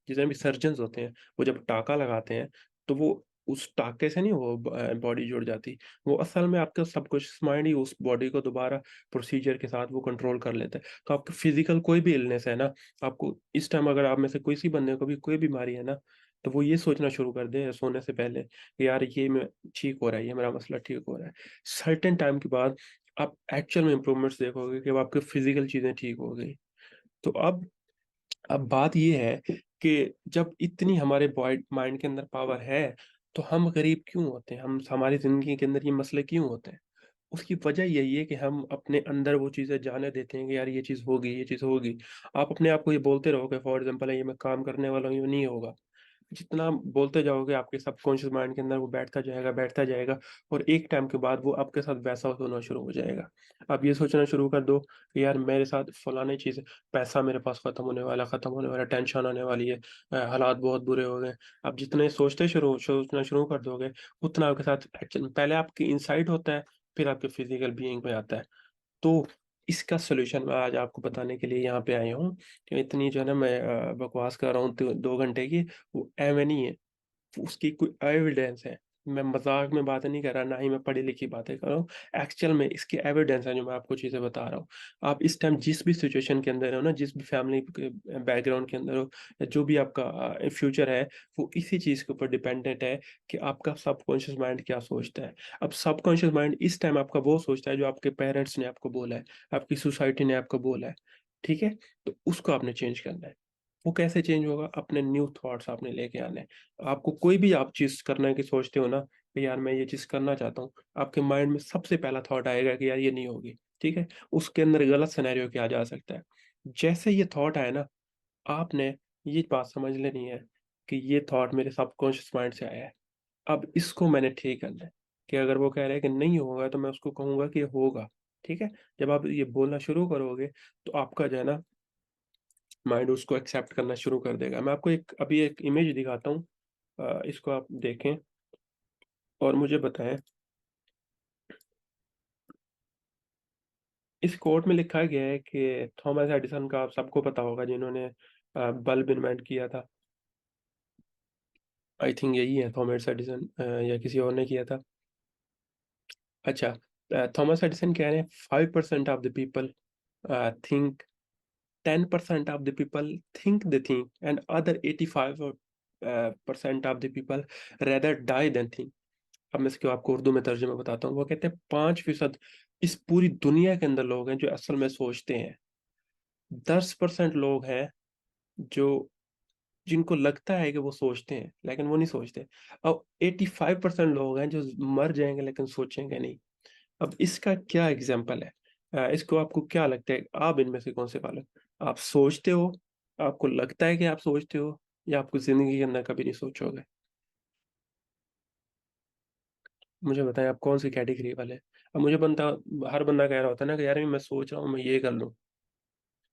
जितने भी सर्जन होते हैं, वो जब टाका लगाते हैं, तो वो उस टाके से नहीं वो बॉडी जुड़ जाती, वो असल में आपका सबकॉन्शियस माइंड ही उस बॉडी को दोबारा प्रोसीजर के साथ वो कंट्रोल कर लेता है। तो आपका फिजिकल कोई भी इलनेस है ना, आपको इस टाइम अगर आप में से किसी बंदे को भी कोई बीमारी है ना, तो वो ये सोचना शुरू कर दे सोने से पहले कि यार ये मैं ठीक हो रहा है, ये मेरा मसला ठीक हो रहा है। सर्टेन टाइम के बाद आप एक्चुअल में इंप्रूवमेंट्स देखोगे कि अब आपकी फिजिकल चीजें ठीक हो गई। तो अब बात ये है कि जब इतनी हमारे बॉडी माइंड के अंदर पावर है, तो हम गरीब क्यों होते हैं, हम हमारी जिंदगी के अंदर ये मसले क्यों होते हैं? उसकी वजह यही है कि हम अपने अंदर वो चीजें जाने देते हैं कि यार ये चीज होगी, ये चीज होगी। आप अपने आप को ये बोलते रहोगे, फॉर एग्जाम्पल ये मैं काम करने वाला हूँ, ये नहीं होगा। जितना बोलते जाओगे आपके सबकॉन्शियस माइंड के अंदर वो बैठता जाएगा, बैठता जाएगा, और एक टाइम के बाद वो आपके साथ वैसा होना शुरू हो जाएगा। आप ये सोचना शुरू कर दो कि यार मेरे साथ फलानी चीज़ है, पैसा मेरे पास खत्म होने वाला, खत्म होने वाला, टेंशन आने वाली है, हालात बहुत बुरे हो गए। आप जितने सोचना शुरू कर दोगे, उतना आपके साथ एक्शन पहले आपकी इंसाइट होता है, फिर आपके फिजिकल बीइंग में आता है। तो इसका सोल्यूशन मैं आज आपको बताने के लिए यहाँ पे आया हूँ कि इतनी जो है ना मैं बकवास कर रहा हूँ 2 घंटे की, वो एवे नहीं है, उसकी कोई एविडेंस है। मैं मजाक में बातें नहीं कर रहा, ना ही मैं पढ़ी लिखी बातें कर रहा हूँ। एक्चुअल में इसकी एविडेंस है जो मैं आपको चीजें बता रहा हूँ। आप इस टाइम जिस भी सिचुएशन के अंदर हो ना, जिस भी फैमिली के बैकग्राउंड के अंदर हो, या जो भी आपका फ्यूचर है, वो इसी चीज के ऊपर डिपेंडेंट है कि आपका सबकॉन्शियस माइंड क्या सोचता है। अब सबकॉन्शियस माइंड इस टाइम आपका वो सोचता है जो आपके पेरेंट्स ने आपको बोला है, आपकी सोसाइटी ने आपको बोला है। ठीक है, तो उसको आपने चेंज करना है। वो कैसे चेंज होगा? अपने न्यू थॉट्स आपने लेके आने हैं। आपको कोई भी आप चीज करने की सोचते हो ना, कि यार मैं ये चीज़ करना चाहता हूँ, आपके माइंड में सबसे पहला थॉट आएगा कि यार ये नहीं होगी, ठीक है? उसके अंदर गलत सिनेरियो क्या जा सकता है। जैसे ये थॉट आया ना, आपने ये बात समझ लेनी है कि ये थॉट मेरे सबकॉन्शियस माइंड से आया है। अब इसको मैंने ठीक करना है कि अगर वो कह रहा है कि नहीं होगा तो मैं उसको कहूँगा कि ये होगा, ठीक है? जब आप ये बोलना शुरू करोगे तो आपका जो है ना माइंड उसको एक्सेप्ट करना शुरू कर देगा। मैं आपको एक अभी एक इमेज दिखाता हूँ, इसको आप देखें और मुझे बताएँ। इस कोट में लिखा गया है कि थॉमस एडिसन का आप सबको पता होगा, जिन्होंने बल्ब इन्वेंट किया था। आई थिंक यही है थॉमस एडिसन, या किसी और ने किया था। अच्छा, थॉमस एडिसन कह रहे हैं 5% of the people think, 10% of the people think they think, and other 85 percent of the people rather die than think. अब मैं इसको आपको उर्दू में तर्जुमा बताता हूँ। वो कहते हैं 5% इस पूरी दुनिया के अंदर लोग हैं जो असल में सोचते हैं। 10% लोग हैं जो जिनको लगता है कि वो सोचते हैं लेकिन वो नहीं सोचते। अब 85% लोग हैं जो मर जाएंगे लेकिन सोचेंगे नहीं। अब इसका क्या एग्जाम्पल है? इसको आपको क्या लगता है, आप इनमें से कौन से पालो? आप सोचते हो, आपको लगता है कि आप सोचते हो, या आपको जिंदगी के अंदर कभी नहीं सोचोगे? मुझे बताएं आप कौन सी कैटेगरी वाले हैं? अब मुझे बनता, हर बंदा कह रहा होता है ना कि यार मैं सोच रहा हूँ मैं ये कर लूँ,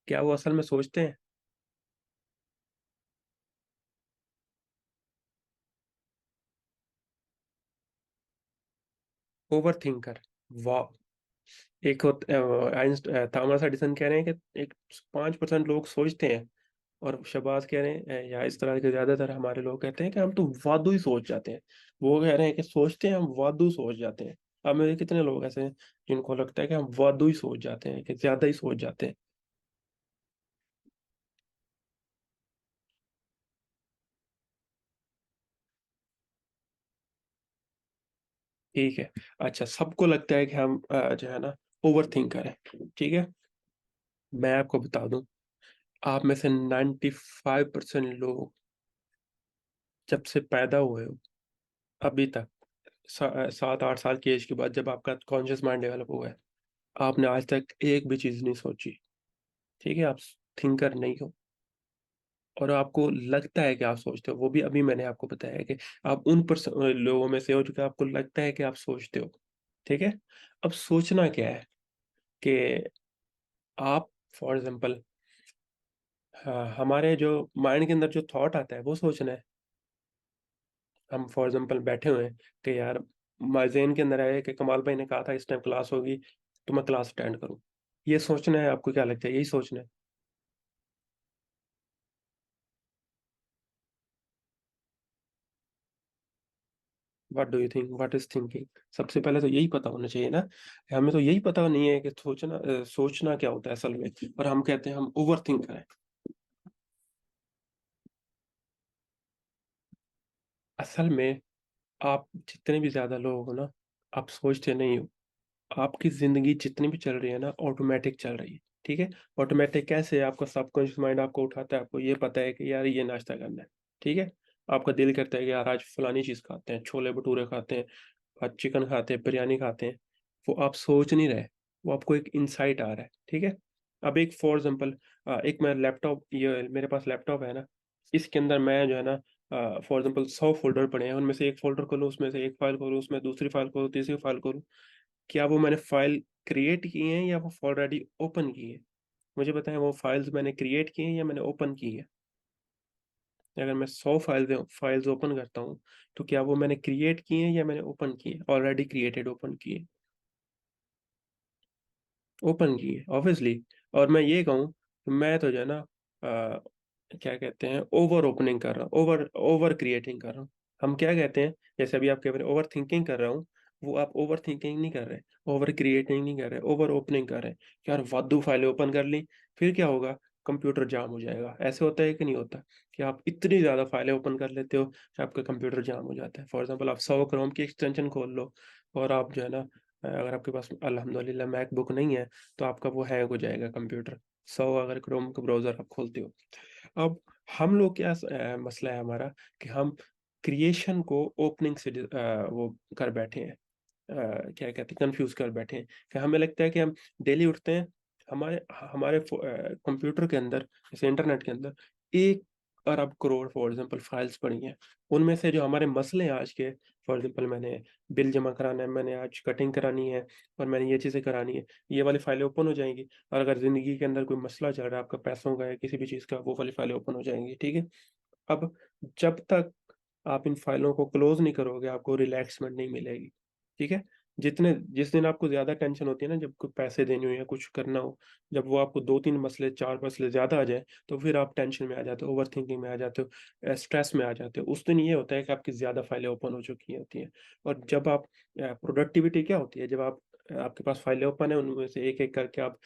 क्या वो असल में सोचते हैं? ओवर थिंकर, वाह। एक थॉमस एडिसन कह रहे हैं कि एक 5% लोग सोचते हैं, और शहबाज कह रहे हैं, या इस तरह के ज्यादातर हमारे लोग कहते हैं कि हम तो वादू ही सोच जाते हैं। वो कह रहे हैं कि सोचते हैं हम, वादू सोच जाते हैं। अब मेरे कितने लोग ऐसे हैं जिनको लगता है कि हम वादू ही सोच जाते हैं, कि ज्यादा ही सोच जाते हैं। ठीक है। अच्छा, सबको लगता है कि हम जो है ना ओवर थिंक करें, ठीक है? मैं आपको बता दूं, आप में से 95% लोग जब से पैदा हुए हो अभी तक, 7-8 साल की एज के बाद जब आपका कॉन्शियस माइंड डेवलप हुआ है, आपने आज तक एक भी चीज नहीं सोची, ठीक है? आप थिंकर नहीं हो, और आपको लगता है कि आप सोचते हो, वो भी अभी मैंने आपको बताया है कि आप उन लोगों में से हो जो कि आपको लगता है कि आप सोचते हो, ठीक है? अब सोचना क्या है कि आप, फॉर एग्जाम्पल, हमारे जो माइंड के अंदर जो थॉट आता है वो सोचना है। हम फॉर एग्जाम्पल बैठे हुए हैं कि यार माइजेन के अंदर आए कि कमाल भाई ने कहा था इस टाइम क्लास होगी, तो मैं क्लास अटेंड करूँ। ये सोचना है, आपको क्या लगता है, यही सोचना है? What do you think, what is thinking? सबसे पहले तो यही पता होना चाहिए ना। हमें तो यही पता नहीं है कि सोचना क्या होता है असल में, और हम कहते हैं हम ओवर थिंक करें। असल में आप जितने भी ज्यादा लोग हो ना, आप सोचते नहीं हो। आपकी जिंदगी जितनी भी चल रही है ना, ऑटोमेटिक चल रही है, ठीक है? ऑटोमेटिक कैसे? आपका सबकॉन्शियस माइंड आपको उठाता है, आपको ये पता है कि यार ये नाश्ता करना है, ठीक है? आपका दिल करता है कि यार आज फलानी चीज खाते हैं, छोले भटूरे खाते हैं, आज चिकन खाते हैं, बिरयानी खाते हैं। वो आप सोच नहीं रहे, वो आपको एक इंसाइट आ रहा है, ठीक है? अब एक फॉर एग्जाम्पल, एक मैं लैपटॉप, ये मेरे पास लैपटॉप है ना, इसके अंदर मैं जो है ना, फॉर एग्जाम्पल 100 फोल्डर पड़े हैं, उनमें से एक फोल्डर खोलूँ, उसमें से एक फाइल खोलूँ, उसमें दूसरी फाइल खोलूँ, तीसरी फाइल खोलूँ। क्या वो मैंने फाइल क्रिएट की है या वो ऑलरेडी ओपन की है? मुझे बताएं, वो फाइल्स मैंने क्रिएट की हैं या मैंने ओपन की है? अगर मैं 100 फाइल्स ओपन करता हूँ, तो क्या वो मैंने क्रिएट की हैं या मैंने ओपन की है? ऑलरेडी क्रिएटेड ओपन की है, ओपन की है ऑब्वियसली। और मैं ये कहूँ कि मैं तो जो है ना, क्या कहते हैं, ओवर ओपनिंग कर रहा हूँ, ओवर ओवर क्रिएटिंग कर रहा हूँ। हम क्या कहते हैं, जैसे अभी आप कह रहे हैं ओवर थिंकिंग कर रहा हूँ, वो आप ओवर थिंकिंग नहीं कर रहे, ओवर क्रिएटिंग नहीं कर रहे, ओवर ओपनिंग कर रहे हैं। यार वादू फाइलें ओपन कर ली, फिर क्या होगा? कंप्यूटर जाम हो जाएगा। ऐसे होता है कि नहीं होता कि आप इतनी ज्यादा फाइलें ओपन कर लेते हो कि आपका कंप्यूटर जाम हो जाता है? फॉर एग्जाम्पल, आप 100 क्रोम की एक्सटेंशन खोल लो, और आप जो है ना, अगर आपके पास अल्हम्दुलिल्लाह मैकबुक नहीं है, तो आपका वो हैंग हो जाएगा कंप्यूटर। अगर क्रोम का ब्राउजर आप खोलते हो। अब हम लोग क्या मसला है हमारा कि हम क्रिएशन को ओपनिंग से वो कर बैठे हैं। क्या कहते हैं, कन्फ्यूज़ कर बैठे हैं कि हमें लगता है कि हम डेली उठते हैं, हमारे हमारे कंप्यूटर के अंदर, जैसे इंटरनेट के अंदर 1 अरब करोड़ फॉर एग्ज़ाम्पल फाइल्स पड़ी हैं। उनमें से जो हमारे मसले हैं आज के, फॉर एग्ज़ाम्पल मैंने बिल जमा कराना है, मैंने आज कटिंग करानी है और मैंने ये चीज़ें करानी है, ये वाली फाइलें ओपन हो जाएँगी। और अगर ज़िंदगी के अंदर कोई मसला चल रहा है, आपका पैसों का या किसी भी चीज़ का, वो वाली फाइलें ओपन हो जाएँगी, ठीक है? अब जब तक आप इन फाइलों को क्लोज़ नहीं करोगे, आपको रिलैक्समेंट नहीं मिलेगी, ठीक है? जिस दिन आपको ज़्यादा टेंशन होती है ना, जब कोई पैसे देने हो या कुछ करना हो, जब वो आपको 2-3 मसले, 4 मसले ज़्यादा आ जाएँ, तो फिर आप टेंशन में आ जाते हो, ओवरथिंकिंग में आ जाते हो, स्ट्रेस में आ जाते हो। उस दिन ये होता है कि आपकी ज़्यादा फाइलें ओपन हो चुकी होती हैं। और जब आप प्रोडक्टिविटी क्या होती है? जब आपके पास फाइलें ओपन है, उनमें से एक-एक करके आप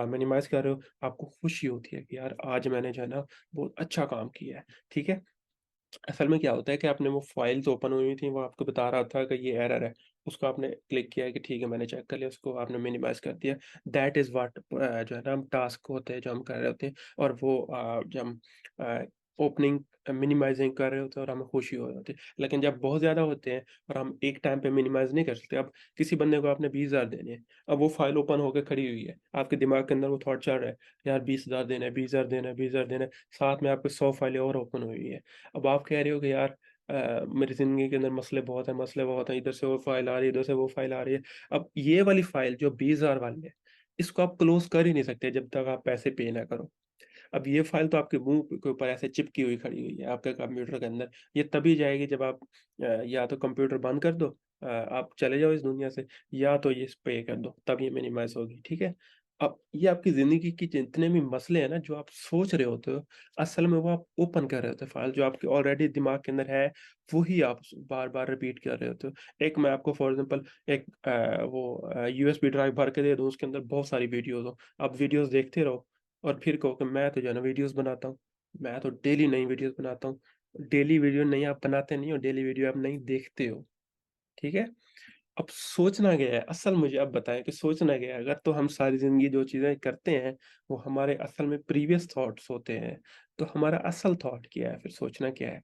मिनिमाइज़ कर रहे हो, आपको खुशी होती है कि यार आज मैंने जो है ना, बहुत अच्छा काम किया है, ठीक है? असल में क्या होता है कि आपने वो फ़ाइल्स ओपन हुई थी, वो आपको बता रहा था कि ये एरर है। उसको आपने क्लिक किया कि ठीक है, मैंने चेक कर लिया, उसको आपने मिनिमाइज़ कर दिया। दैट इज़ व्हाट जो है ना, हम टास्क होते हैं जो हम कर रहे होते हैं, और वो जब हम अ, ओपनिंग मिनिमाइज़िंग कर रहे होते हैं और हमें खुशी हो रही होती है। लेकिन जब बहुत ज़्यादा होते हैं और हम एक टाइम पे मिनिमाइज़ नहीं कर सकते, अब किसी बंदे को आपने 20,000 देने हैं, अब वो फ़ाइल ओपन होके खड़ी हुई है, आपके दिमाग के अंदर वो थॉट चल रहा है, यार 20,000 देना है, 20,000 देना है, 20,000 देना है, साथ में आपके 100 फाइलें और ओपन हुई हुई हैं। अब आप कह रहे हो कि यार मेरी ज़िंदगी के अंदर मसले बहुत हैं, इधर से वो फ़ाइल आ रही है, इधर से वो फ़ाइल आ रही है। अब ये वाली फ़ाइल जो 20,000 वाली है, इसको आप क्लोज़ कर ही नहीं सकते जब तक आप पैसे पे ना करो। अब ये फ़ाइल तो आपके मुँह के ऊपर ऐसे चिपकी हुई खड़ी हुई है आपके कंप्यूटर के अंदर। ये तभी जाएगी जब आप या तो कंप्यूटर बंद कर दो, आप चले जाओ इस दुनिया से, या तो ये इस पे कर दो, तब ये मिनिमाइज़ होगी, ठीक है? अब ये आपकी ज़िंदगी के जितने भी मसले हैं ना, जो आप सोच रहे होते हो, असल में वो आप ओपन कर रहे होते हो फ़ाइल, जो आपके ऑलरेडी दिमाग के अंदर है, वही आप स बार-बार रिपीट कर रहे होते हो। एक मैं आपको फॉर एग्ज़ाम्पल एक यूएसबी ड्राइव भर के दे दूँ, उसके अंदर बहुत सारी वीडियोज़ हो, आप वीडियोज़ देखते रहो और फिर कहो कि मैं तो जो है ना वीडियोज़ बनाता हूँ। मैं तो डेली नई वीडियोज़ बनाता हूँ। डेली वीडियो नहीं, आप बनाते नहीं हो, डेली वीडियो आप नहीं देखते हो, ठीक है? अब सोचना क्या है? असल मुझे अब बताएँ कि सोचना क्या है? अगर तो हम सारी ज़िंदगी जो चीज़ें करते हैं, वो हमारे असल में प्रीवियस थॉट्स होते हैं, तो हमारा असल थॉट क्या है? फिर सोचना क्या है?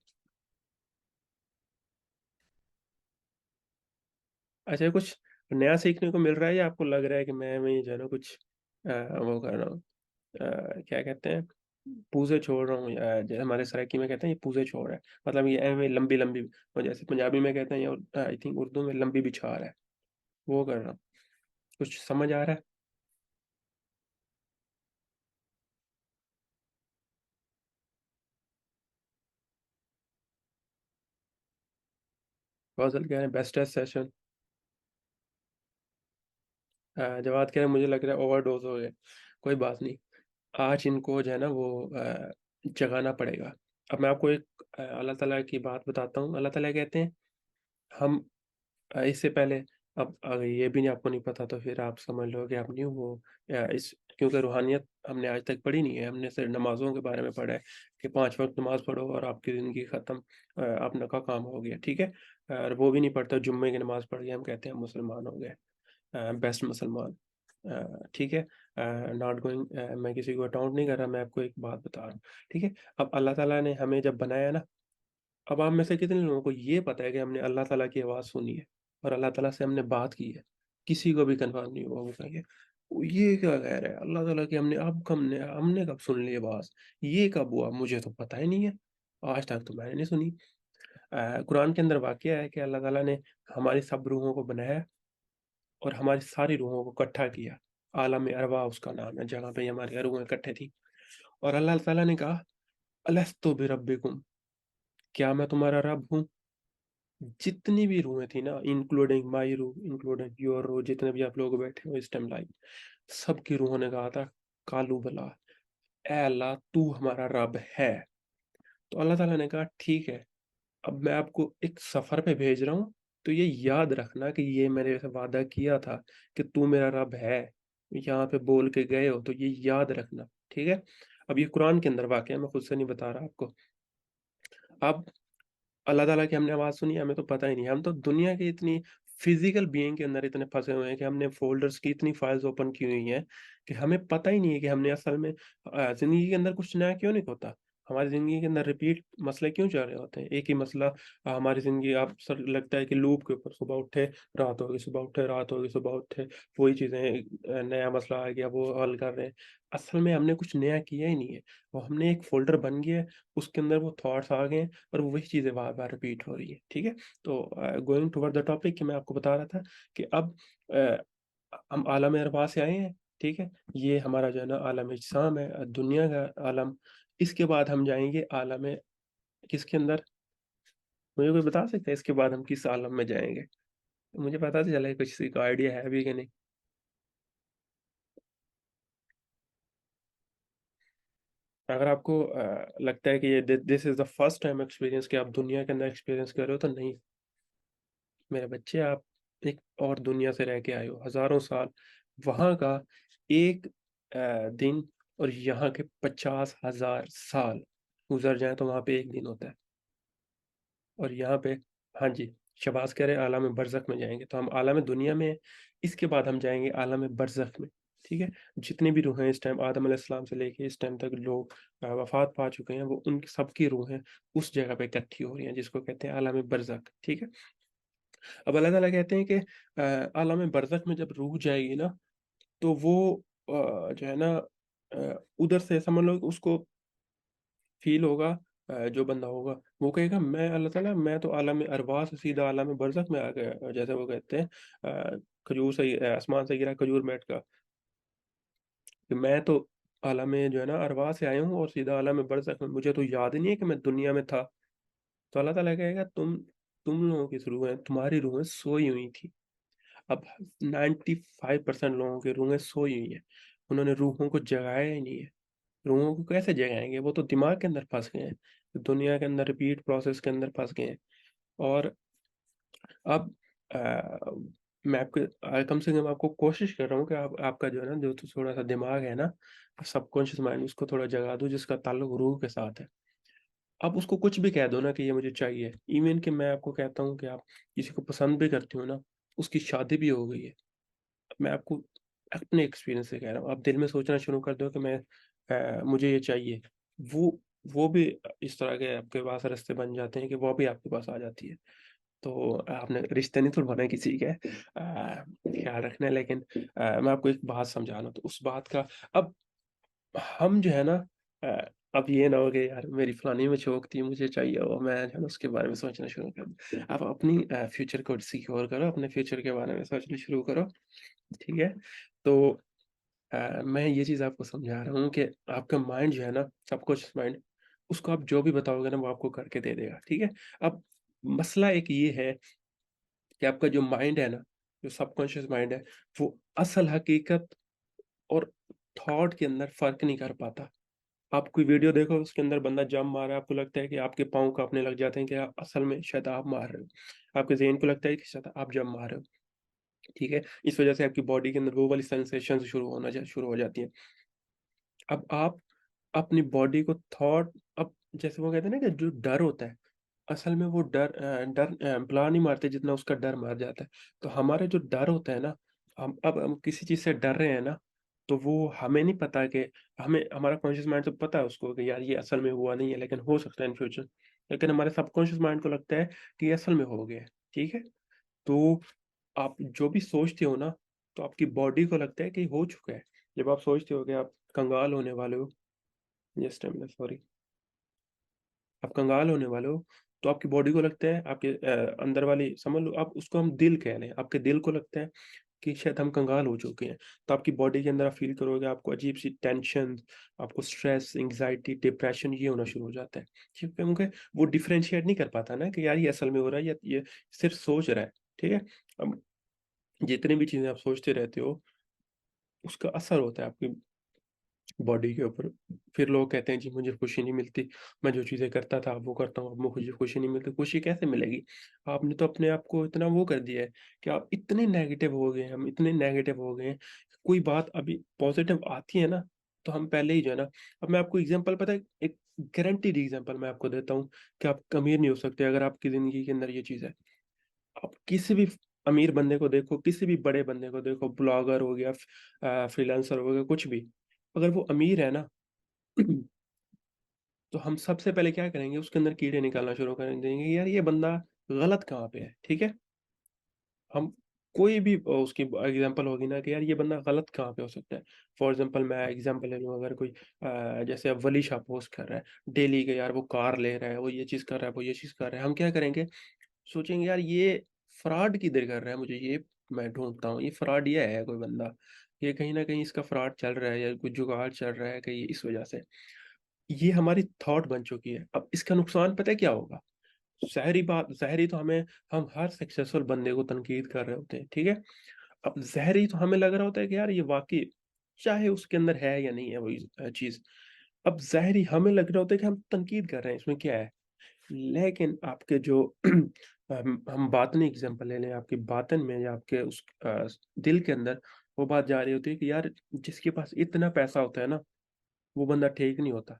अच्छा, कुछ नया सीखने को मिल रहा है या आपको लग रहा है कि मैं जो है ना कुछ वो कर रहा हूँ, क्या कहते हैं, पूज़े छोड़ रहा हूँ, या जैसे हमारे सराइकी में कहते हैं ये पूज़े छोड़ है। मतलब ये ऐवें लंबी-लंबी, और जैसे पंजाबी में कहते हैं, या आई थिंक उर्दू में लंबी बिछार है, वो कर रहा हूँ। कुछ समझ आ रहा है? फ़ज़ल कह रहे हैं बेस्ट सेशन। जवाद कह रहे हैं मुझे लग रहा है ओवरडोज़ हो गए। कोई बात नहीं, आज इनको जो है ना वो जगाना पड़ेगा। अब मैं आपको एक अल्लाह ताला की बात बताता हूँ। अल्लाह ताला कहते हैं, हम इससे पहले, अब अगर ये भी नहीं, आपको नहीं पता तो फिर आप समझ लो कि आप न्यू हो, इस क्योंकि रूहानियत हमने आज तक पढ़ी नहीं है, हमने सिर्फ नमाज़ों के बारे में पढ़ा है कि 5 वक़्त नमाज़ पढ़ो और आपकी ज़िंदगी ख़त्म, अपना का काम हो गया, ठीक है? और वो भी नहीं पढ़ते, जुम्मे की नमाज़ पढ़ के हम कहते हैं हम मुसलमान हो गए, बेस्ट मुसलमान। ठीक है? नॉट गोइंग, मैं किसी को अटाउंट नहीं कर रहा, मैं आपको एक बात बता रहा हूँ, ठीक है? अब अल्लाह ताला ने हमें जब बनाया ना, अब आप में से कितने लोगों को ये पता है कि हमने अल्लाह ताला की आवाज़ सुनी है और अल्लाह ताला से हमने बात की है? किसी को भी कन्फर्म नहीं हुआ, वो कहेंगे, ये क्या कह रहा है? अल्लाह ताला की हमने अब कब ने हमने कब सुन ली आवाज़? ये कब हुआ? मुझे तो पता ही नहीं है। आज तक तो मैंने नहीं सुनी। कुरान के अंदर वाक़या है कि अल्लाह ताला ने हमारी सब रूहों को बनाया और हमारी सारी रूहों को इकट्ठा किया। आलम अरवाह उसका नाम है, जहाँ पे हमारी रूहें इकट्ठे थी, और अल्लाह ताला ने कहा, अलस्तु बिरब्बिकुम, क्या मैं तुम्हारा रब हूँ? जितनी भी रूहें थी ना, इंक्लूडिंग माई रूह, इंक्लूडिंग योर रूह, जितने भी आप लोग बैठे हो इस टाइम लाइव, सबकी रूहों ने कहा था, कालू बला, ए अल्लाह तू हमारा रब है। तो अल्लाह ताला ने कहा ठीक है, अब मैं आपको एक सफ़र पे भेज रहा हूँ, तो ये याद रखना कि ये मैंने से वादा किया था कि तू मेरा रब है। यहाँ पे बोल के गए हो, तो ये याद रखना, ठीक है? अब ये कुरान के अंदर वाक़या है, मैं खुद से नहीं बता रहा आपको। अब अल्लाह ताला की हमने आवाज़ सुनी, हमें तो पता ही नहीं। हम तो दुनिया की इतनी फ़िज़िकल बीइंग के अंदर इतने फँसे हुए हैं कि हमने फ़ोल्डर्स की इतनी फ़ाइल्स ओपन की हुई हैं कि हमें पता ही नहीं है कि हमने असल में ज़िंदगी के अंदर कुछ नया क्यों नहीं होता। हमारी ज़िंदगी के अंदर रिपीट मसले क्यों चल रहे होते हैं? एक ही मसला हमारी ज़िंदगी आप सर लगता है कि लूप के ऊपर सुबह उठे, रात हो गई, सुबह उठे, रात हो गई, सुबह उठे, वही चीज़ें नया मसला आ गया, वो हल कर रहे हैं। असल में हमने कुछ नया किया ही नहीं है। वो हमने एक फ़ोल्डर बन गया है, उसके अंदर वो थॉट्स आ गए हैं और वही चीज़ें बार-बार रिपीट हो रही हैं, ठीक है? तो गोइंग टुवर्ड द टॉपिक कि मैं आपको बता रहा था कि अब अ, हम आलम अरवा से आए हैं, ठीक है? ये हमारा जो है ना आलम इज्साम है, दुनिया का आलम। इसके बाद हम जाएँगे आलम किसके अंदर? मुझे कोई बता सकता है इसके बाद हम किस आलम में जाएँगे? मुझे पता तो चले कुछ किसी को आइडिया है भी कि नहीं? अगर आपको लगता है कि ये this is the first time experience कि आप दुनिया के अंदर एक्सपीरियंस कर रहे हो तो नहीं, मेरे बच्चे आप एक और दुनिया से रह के आए हो, हज़ारों साल। वहाँ का एक दिन और यहाँ के 50,000 साल गुज़र जाएँ तो वहाँ पे 1 दिन होता है। और यहाँ पे हाँ जी, शबाज़ कह रहे हैं आलम बरज़ख में जाएँगे, तो हम आलम दुनिया में हैं, इसके बाद हम जाएँगे आलम बरज़ख में, ठीक है? जितनी भी रूहें इस टाइम आदम अलैहिस्सलाम से लेके इस टाइम तक लोग वफ़ात पा चुके हैं, वो उनकी सबकी रूहें उस जगह पे इकट्ठी हो रही हैं, जिसको कहते हैं आलम बरज़ख, ठीक है? अब अल्लाह ताला कहते हैं कि आलम बरज़ख में जब रूह जाएगी ना, तो वो जो है ना उधर से समझ लो उसको फ़ील होगा जो बंदा होगा, वो कहेगा मैं अल्लाह ताला मैं तो आलम अरवाह से सीधा आलम बरज़ख में आ गया। जैसे वो कहते हैं खजूर से आसमान से गिरा खजूर में अटका, कि मैं तो आलम जो है ना अरवाह से आया हूँ और सीधा आलम बरज़ख में मुझे तो याद ही नहीं है कि मैं दुनिया में था। तो अल्लाह ताला कहेगा तुम लोगों की रूहें तुम्हारी रूहें सोई हुई थी। अब 95% लोगों की रूहें सोई हुई हैं। उन्होंने रूहों को जगाया ही नहीं है। रूहों को कैसे जगाएँगे? वो तो दिमाग के अंदर फँस गए हैं। दुनिया के अंदर रिपीट प्रोसेस के अंदर फँस गए हैं। और अब मैं आपको कम से कम आपको कोशिश कर रहा हूँ कि आप आपका जो है ना जो तो थोड़ा-सा दिमाग है ना, सबकॉन्शियस माइंड उसको थोड़ा जगा दूँ जिसका ताल्लुक रूह के साथ है। आप उसको कुछ भी कह दो ना कि ये मुझे चाहिए। इवन कि मैं आपको कहता हूँ कि आप किसी को पसंद भी करती हो ना, उसकी शादी भी हो गई है। मैं आपको अपने एक्सपीरियंस से कह रहा हूँ। आप दिल में सोचना शुरू कर दो कि मैं मुझे ये चाहिए। वो वो भी इस तरह के आपके पास रास्ते बन जाते हैं कि वो भी आपके पास आ जाती है। तो आपने रिश्ते नहीं तुड़वाने किसी के ख़्याल रखना है लेकिन मैं आपको एक बात समझा रहा हूँ तो उस बात का अब हम जो है ना अ, अब ये ना हो कि यार मेरी फलानी में शौक थी, मुझे चाहिए वो मैं जो है ना उसके बारे में सोचना शुरू कर दूँ। आप अपनी फ्यूचर को सिक्योर करो, अपने फ्यूचर के बारे में सोचना शुरू करो, ठीक है? तो मैं ये चीज़ आपको समझा रहा हूँ कि आपका माइंड जो है ना, सबकॉन्शियस माइंड, उसको आप जो भी बताओगे ना वो आपको करके दे देगा, ठीक है? अब मसला एक ये है कि आपका जो माइंड है ना, जो सबकॉन्शियस माइंड है, वो असल हकीकत और थॉट के अंदर फ़र्क नहीं कर पाता। आप कोई वीडियो देखो उसके अंदर बंदा जंप मार रहा है, आपको लगता है कि आपके पाँव काँपने लग जाते हैं कि आप असल में शायद आप मार रहे हो। आपके ज़हन को लगता है कि शायद आप जंप मार रहे हो, ठीक है? इस वज़ह से आपकी बॉडी के अंदर वो वाली सेंसेशंस शुरू हो जाती हैं। अब आप अपनी बॉडी को थॉट अब जैसे वो कहते हैं ना कि जो डर होता है, असल में वो पला नहीं मारते जितना उसका डर मार जाता है। तो हमारा जो डर होता है ना, हम किसी चीज़ से डर रहे हैं ना, तो वो हमें नहीं पता कि हमें हमारा कॉन्शियस माइंड तो पता है उसको कि यार ये असल में हुआ नहीं है, लेकिन हो सकता है इन फ्यूचर। लेकिन हमारे सबकॉन्शियस माइंड को लगता है कि ये असल में हो गया है, ठीक है? तो आप जो भी सोचते हो ना, तो आपकी बॉडी को लगता है कि हो चुका है। जब आप सोचते हो कि आप कंगाल होने वाले हो, जस्ट अ मिनट सॉरी। आप कंगाल होने वाले हो, तो आपकी बॉडी को लगता है आपके अंदर वाली समझ लो आप उसको हम दिल कह लें, आपके दिल को लगता है कि शायद हम कंगाल हो चुके हैं। तो आपकी बॉडी के अंदर आप फ़ील करोगे आपको अजीब-सी टेंशन, आपको स्ट्रेस, एंग्ज़ायटी, डिप्रेशन ये होना शुरू हो जाता है। क्योंकि वो डिफरेंशिएट नहीं कर पाता ना कि यार ये असल में हो रहा है या ये सिर्फ़ सोच रहा है, ठीक है? अब जितनी भी चीज़ें आप सोचते रहते हो, उसका असर होता है आपकी बॉडी के ऊपर। फिर लोग कहते हैं जी मुझे खुशी नहीं मिलती, मैं जो चीज़ें करता था वो करता हूँ, अब मुझे खुशी नहीं मिलती। खुशी कैसे मिलेगी? आपने तो अपने आप को इतना वो कर दिया है कि आप इतने नेगेटिव हो गए हैं, हम इतने नेगेटिव हो गए हैं, कोई बात अभी पॉज़िटिव आती है ना, तो हम पहले ही जो है ना अब मैं आपको एग्ज़ाम्पल पता है एक गारंटीड एग्ज़ाम्पल मैं आपको देता हूँ कि आप अमीर नहीं हो सकते अगर आपकी ज़िंदगी के अंदर ये चीज़ है। आप किसी भी अमीर बंदे को देखो, किसी भी बड़े बंदे को देखो, ब्लॉगर हो गया फ्रीलांसर हो गया, कुछ भी। अगर वो अमीर है ना तो हम सबसे पहले क्या करेंगे, उसके अंदर कीड़े निकालना शुरू कर देंगे, यार ये बंदा गलत कहाँ पे है, ठीक है? हम कोई भी उसकी एग्जांपल होगी ना कि यार ये बंदा गलत कहाँ पे हो सकता है। फॉर एग्जांपल मैं एग्जांपल ले लूँ, अगर कोई जैसे अब वली शाह पोस्ट कर रहा है डेली के, यार वो कार ले रहा है, वो ये चीज़ कर रहा है, वो ये चीज़ कर रहा है, हम क्या करेंगे, सोचेंगे यार ये फ्रॉड किधर कर रहा है, मुझे ये मैं ढूँढता हूँ, ये फ्रॉड ये है कोई बंदा, ये कहीं न कहीं इसका फ्रॉड चल रहा है या कुछ जुगाड़ चल रहा है कहीं इस वजह से। ये हमारी थॉट बन चुकी है। अब इसका नुकसान पता है क्या होगा? ज़ाहिरी तो हमें, हम हर सक्सेसफुल बंदे को तनकीद कर रहे होते हैं, ठीक है? अब ज़ाहिरी तो हमें लग रहा होता है कि यार ये वाक़ई चाहे उसके अंदर है या नहीं है वही चीज़। अब ज़ाहिरी हमें लग रहा होता है कि हम तनकीद कर रहे हैं, इसमें क्या है? लेकिन आपके जो हम बातनी एग्ज़ाम्पल ले लें, आपकी बातन में या आपके उस दिल के अंदर वो बात जा रही होती है कि यार जिसके पास इतना पैसा होता है ना, वो बंदा ठीक नहीं होता।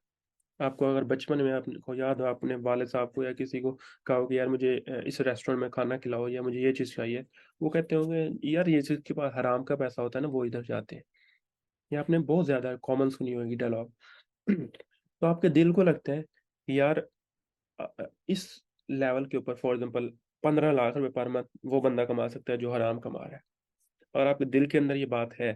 आपको अगर बचपन में आपको याद हो, आपने वालिद साहब को या किसी को कहा हो कि यार मुझे इस रेस्टोरेंट में खाना खिलाओ या मुझे ये चीज़ चाहिए, वो कहते होंगे यार ये जिसके पास हराम का पैसा होता है ना वो इधर जाते हैं। ये आपने बहुत ज़्यादा कॉमन सुनी होगी डायलॉग। तो आपके दिल को लगता है कि यार इस लेवल के ऊपर फॉर एग्ज़ाम्पल 15 लाख रुपए पर मंथ वो बंदा कमा सकता है जो हराम कमा रहा है। और आपके दिल के अंदर ये बात है,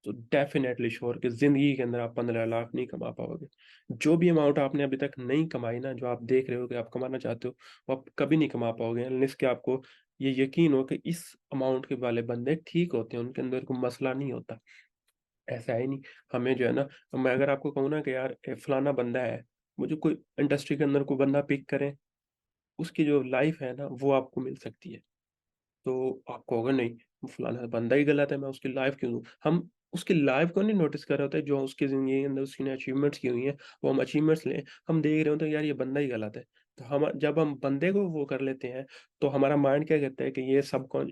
तो डेफ़िनेटली श्योर कि ज़िंदगी के अंदर आप 15 लाख नहीं कमा पाओगे। जो भी अमाउंट आपने अभी तक नहीं कमाई ना, जो आप देख रहे हो कि आप कमाना चाहते हो, वो आप कभी नहीं कमा पाओगे अनलेस कि आपको ये यकीन हो कि इस अमाउंट के वाले बंदे ठीक होते हैं, उनके अंदर कोई मसला नहीं होता। ऐसा है ही नहीं। हमें जो है ना, मैं अगर आपको कहूँ ना कि यार फलाना बंदा है, मुझे कोई इंडस्ट्री के अंदर कोई बंदा पिक करें, उसकी जो लाइफ़ है ना, वो आपको मिल सकती है। तो आप कहोगे नहीं, वो फलाना बंदा ही गलत है, मैं उसकी लाइफ़ क्यों दूँ? हम उसकी लाइफ़ को नहीं नोटिस कर रहे होते, जो उसकी ज़िंदगी के अंदर उसने अचीवमेंट्स की हुई हैं, वो हम अचीवमेंट्स लें, हम देख रहे होते हैं यार ये बंदा ही गलत है। तो हम जब हम बंदे को वो कर लेते हैं, तो हमारा माइंड क्या कहता है कि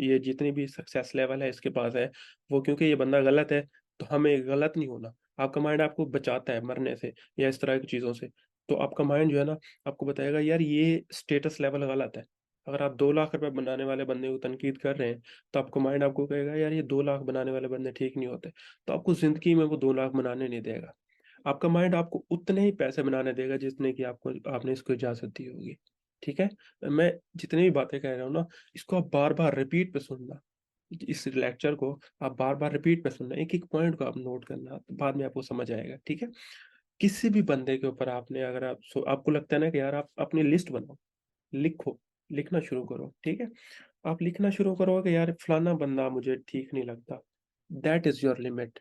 ये जितनी भी सक्सेस लेवल है इसके पास है, वो क्योंकि ये बंदा गलत है, तो हमें गलत नहीं होना। आपका माइंड आपको बचाता है मरने से या इस तरह की चीज़ों से। तो आपका माइंड जो है ना, आपको बताएगा यार ये स्टेटस लेवल गलत है। अगर आप 2 लाख रुपए बनाने वाले बंदे को तनकीद कर रहे हैं, तो आपका माइंड आपको कहेगा यार ये 2 लाख बनाने वाले बंदे ठीक नहीं होते। तो आपको ज़िंदगी में वो 2 लाख बनाने नहीं देगा। आपका माइंड आपको उतने ही पैसे बनाने देगा जितने की आपको आपने इसको इजाज़त दी होगी। ठीक है? मैं जितनी भी बातें कह रहा हूँ ना, इसको आप बार-बार रिपीट पे सुनना। इस लेक्चर को आप बार-बार रिपीट पे सुनना, एक-एक पॉइंट को आप नोट करना, बाद में आपको समझ आएगा, ठीक है? किसी भी बंदे के ऊपर आपने अगर आपको लगता है ना कि यार आप अपनी लिस्ट बनाओ। लिखो, लिखना शुरू करो, ठीक है? आप लिखना शुरू करोगे कि यार फलाना बंदा मुझे ठीक नहीं लगता। That is your limit.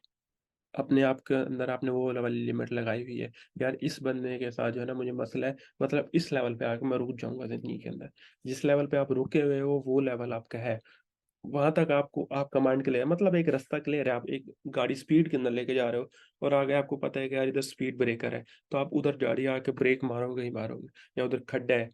अपने आप के अंदर आपने वो वाली लिमिट लगाई हुई है। यार इस बंदे के साथ जो है ना मुझे मसला है, मतलब इस लेवल पे आके मैं रुक जाऊँगा ज़िंदगी के अंदर। जिस लेवल पे आप रुके हुए हो वो लेवल आपका है। वहाँ तक आपको आपका माइंड क्लियर है, मतलब एक रास्ता क्लियर है, आप एक गाड़ी स्पीड के अंदर लेके जा रहे हो और आगे आपको पता है कि यार इधर स्पीड ब्रेकर है, तो आप उधर गाड़ी आके ब्रेक मारोगे ही मारोगे, या उधर खड्डा है,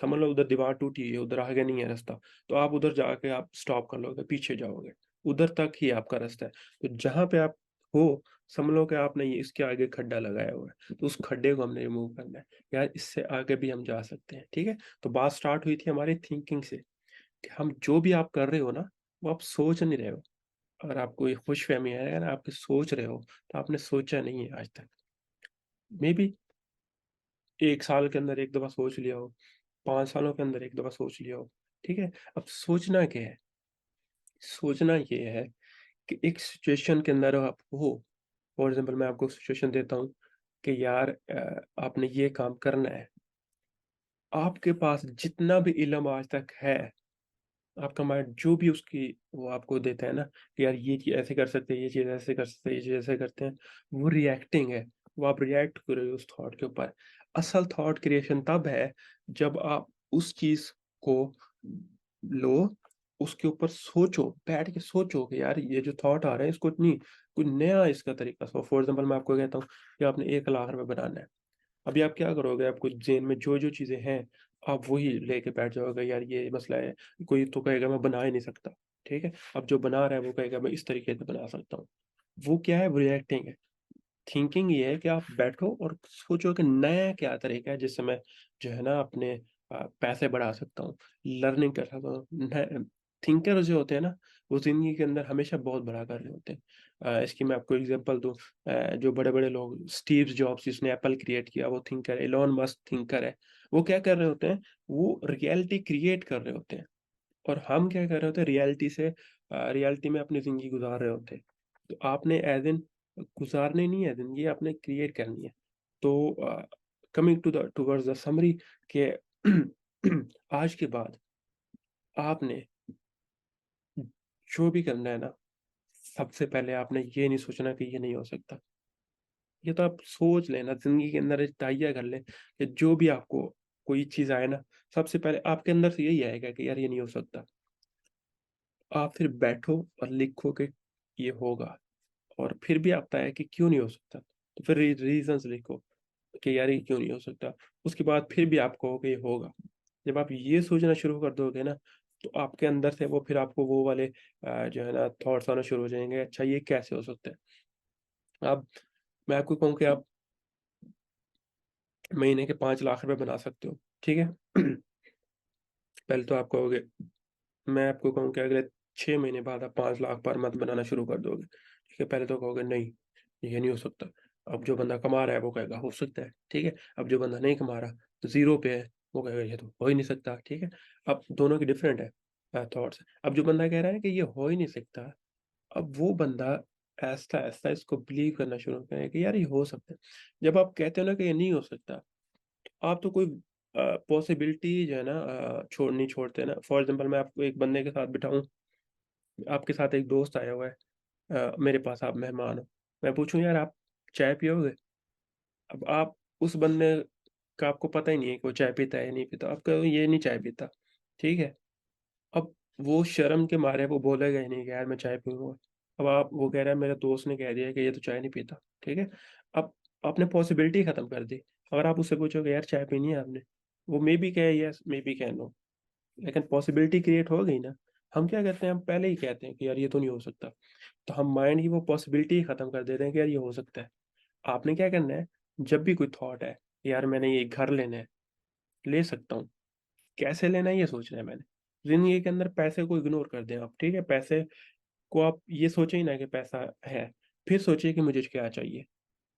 समझ लो उधर दीवार टूटी है, उधर आगे नहीं है रास्ता, तो आप उधर जाके आप स्टॉप कर लोगे, पीछे जाओगे, उधर तक ही आपका रास्ता है। तो जहाँ पे आप हो, समझ लो कि आपने ये इसके आगे खड्डा लगाया हुआ है, तो उस खड्डे को हमने रिमूव करना है। यार इससे आगे भी हम जा सकते हैं, ठीक है? तो बात स्टार्ट हुई थी हमारी थिंकिंग से। कि हम जो भी आप कर रहे हो ना, वो आप सोच नहीं रहे हो। अगर आपको ये खुशफ़हमी है ना, आप सोच रहे हो, तो आपने सोचा नहीं है आज तक। मेबी 1 साल के अंदर 1 दफ़ा सोच लिया हो, 5 सालों के अंदर 1 दफ़ा सोच लिया हो, ठीक है? अब सोचना क्या है? सोचना ये है कि एक सिचुएशन के अंदर आप हो, फॉर एग्ज़ाम्पल मैं आपको सिचुएशन देता हूँ कि यार आपने ये काम करना है। आपके पास जितना भी इल्म आज तक है, आपका माइंड जो भी उसकी वो आपको देता है ना कि यार ये चीज़ ऐसे कर सकते हैं, ये चीज़ ऐसे कर सकते हैं, ये चीज़ ऐसे करते हैं, वो रिएक्टिंग है। वो आप रिएक्ट कर रहे हो उस थॉट के ऊपर। असल थॉट क्रिएशन तब है जब आप उस चीज़ को लो, उसके ऊपर सोचो, बैठ के सोचो कि यार ये जो थॉट आ रहा है इसको नहीं, कोई नया इसका तरीका सो फॉर एग्ज़ाम्पल मैं आपको कहता हूँ कि आपने 1 लाख रुपए बनाना है। अभी आप क्या करोगे, आपको ज़हन में जो-जो चीज़ें हैं, आप वही लेके बैठ जाओगे, यार ये मसला है, कोई तो कहेगा मैं बना ही नहीं सकता, ठीक है? अब जो बना रहा है वो कहेगा मैं इस तरीके से बना सकता हूँ। वो क्या है, वो रिएक्टिंग है। थिंकिंग ये है कि आप बैठो और सोचो कि नया क्या तरीका है जिससे मैं जो है ना अपने पैसे बढ़ा सकता हूँ, लर्निंग कर सकता हूँ। थिंकर जो होते हैं ना, वो ज़िंदगी के अंदर हमेशा बहुत बड़ा कर रहे होते हैं। इसकी मैं आपको एग्ज़ाम्पल दूँ, जो बड़े-बड़े लोग, स्टीव जॉब्स जिसने एप्पल क्रिएट किया, वो थिंकर है, इलॉन मस्क थिंकर है। वो क्या कर रहे होते हैं, वो रियलिटी क्रिएट कर रहे होते हैं, और हम क्या कर रहे होते हैं, रियलिटी में अपनी ज़िंदगी गुज़ार रहे होते हैं। तो आपने एज़ इन गुज़ारनी नहीं है ज़िंदगी, आपने क्रिएट करनी है। तो कमिंग टुवर्ड्स द समरी के आज के बाद आपने जो भी करना है ना, सबसे पहले आपने ये नहीं सोचना कि ये नहीं हो सकता। ये तो आप सोच लें ना, ज़िंदगी के अंदर एक तहैया कर लें कि जो भी आपको कोई चीज़ आए ना, सबसे पहले आपके अंदर से यही आएगा कि यार ये नहीं हो सकता। आप फिर बैठो और लिखो कि ये होगा, और फिर भी आता है कि क्यों नहीं हो सकता, तो फिर रीज़न्स लिखो कि यार ये क्यों नहीं हो सकता। उसके बाद फिर भी आप कहो कि ये होगा। जब आप ये सोचना शुरू कर दोगे ना, तो आपके अंदर से वो फिर आपको वो वाले जो है ना थॉट्स आना शुरू हो जाएँगे, अच्छा ये कैसे हो सकता है? अब मैं आपको कहूँ कि आप महीने के 5 लाख रुपए बना सकते हो, ठीक है? पहले तो आप कहोगे, मैं आपको कहूँ कि अगले 6 महीने बाद आप 5 लाख पर मंथ बनाना शुरू कर दोगे, ठीक है? पहले तो कहोगे नहीं, ये नहीं हो सकता। अब जो बंदा कमा रहा है वो कहेगा हो सकता है, ठीक है? अब जो बंदा नहीं कमा रहा, तो ज़ीरो पे है, वो कहेगा ये तो हो ही नहीं सकता, ठीक है? अब दोनों की डिफरेंट है थॉट्स। अब जो बंदा कह रहा है कि ये हो ही नहीं सकता, अब वो बंदा ऐसा-ऐसा इसको बिलीव करना शुरू करेगा कि यार ये हो सकता है। जब आप कहते हो ना कि ये नहीं हो सकता, आप तो कोई पॉसिबिलिटी जो है ना नहीं छोड़ते ना। फॉर एग्ज़ाम्पल मैं आपको एक बंदे के साथ बिठाऊँ, आपके साथ एक दोस्त आया हुआ है, मेरे पास आप मेहमान हो। मैं पूछूँ यार आप चाय पियोगे? अब आप उस बंदे का आपको पता ही नहीं है कि वो चाय पीता है या नहीं पीता। आप कहोगे ये नहीं चाय पीता, ठीक है? अब वो शर्म के मारे वो बोलेगा ही नहीं कि यार मैं चाय पीऊँगा। अब आप वो कह रहा है मेरे दोस्त ने कह दिया है कि ये तो चाय नहीं पीता, ठीक है? अब आपने पॉसिबिलिटी खत्म कर दी। अगर आप उससे पूछोगे यार चाय पीनी है आपने? वो मे बी कहे येस, मे बी कहे नो, लेकिन पॉसिबिलिटी क्रिएट हो गई ना। हम क्या करते हैं, हम पहले ही कहते हैं कि यार ये तो नहीं हो सकता। तो हम माइंड की वो पॉसिबिलिटी ही खत्म कर देते हैं कि यार ये हो सकता है। आपने क्या करना है, जब भी कोई थॉट है, यार मैंने ये घर लेना है, ले सकता हूँ। कैसे लेना है ये सोचना है मैंने। ज़िंदगी के अंदर पैसे को इग्नोर कर दें आप, ठीक है? पैसे को आप ये सोचे ही ना कि पैसा है, फिर सोचिए कि मुझे क्या चाहिए।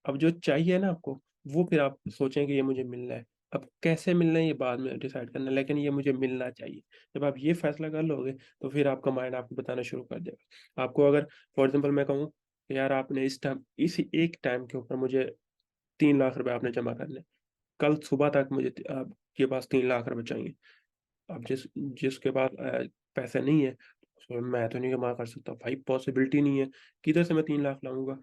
अब जो चाहिए ना आपको, वो फिर आप सोचें कि ये मुझे मिलना है। अब कैसे मिलना है ये बाद में डिसाइड करना है, लेकिन ये मुझे मिलना चाहिए। जब आप ये फैसला कर लोगे, तो फिर आपका माइंड आपको बताना शुरू कर देगा। आपको अगर फॉर एग्ज़ाम्पल मैं कहूँ, यार आपने इस एक टाइम के ऊपर मुझे 3 लाख रुपए आपने जमा करने हैं। कल सुबह तक मुझे आपके पास 3 लाख रुपए चाहिए। अब जिसके पास पैसे नहीं है, उसमें मैं तो नहीं जमा कर सकता, भाई पॉसिबिलिटी नहीं है, किधर से मैं 3 लाख लाऊँगा?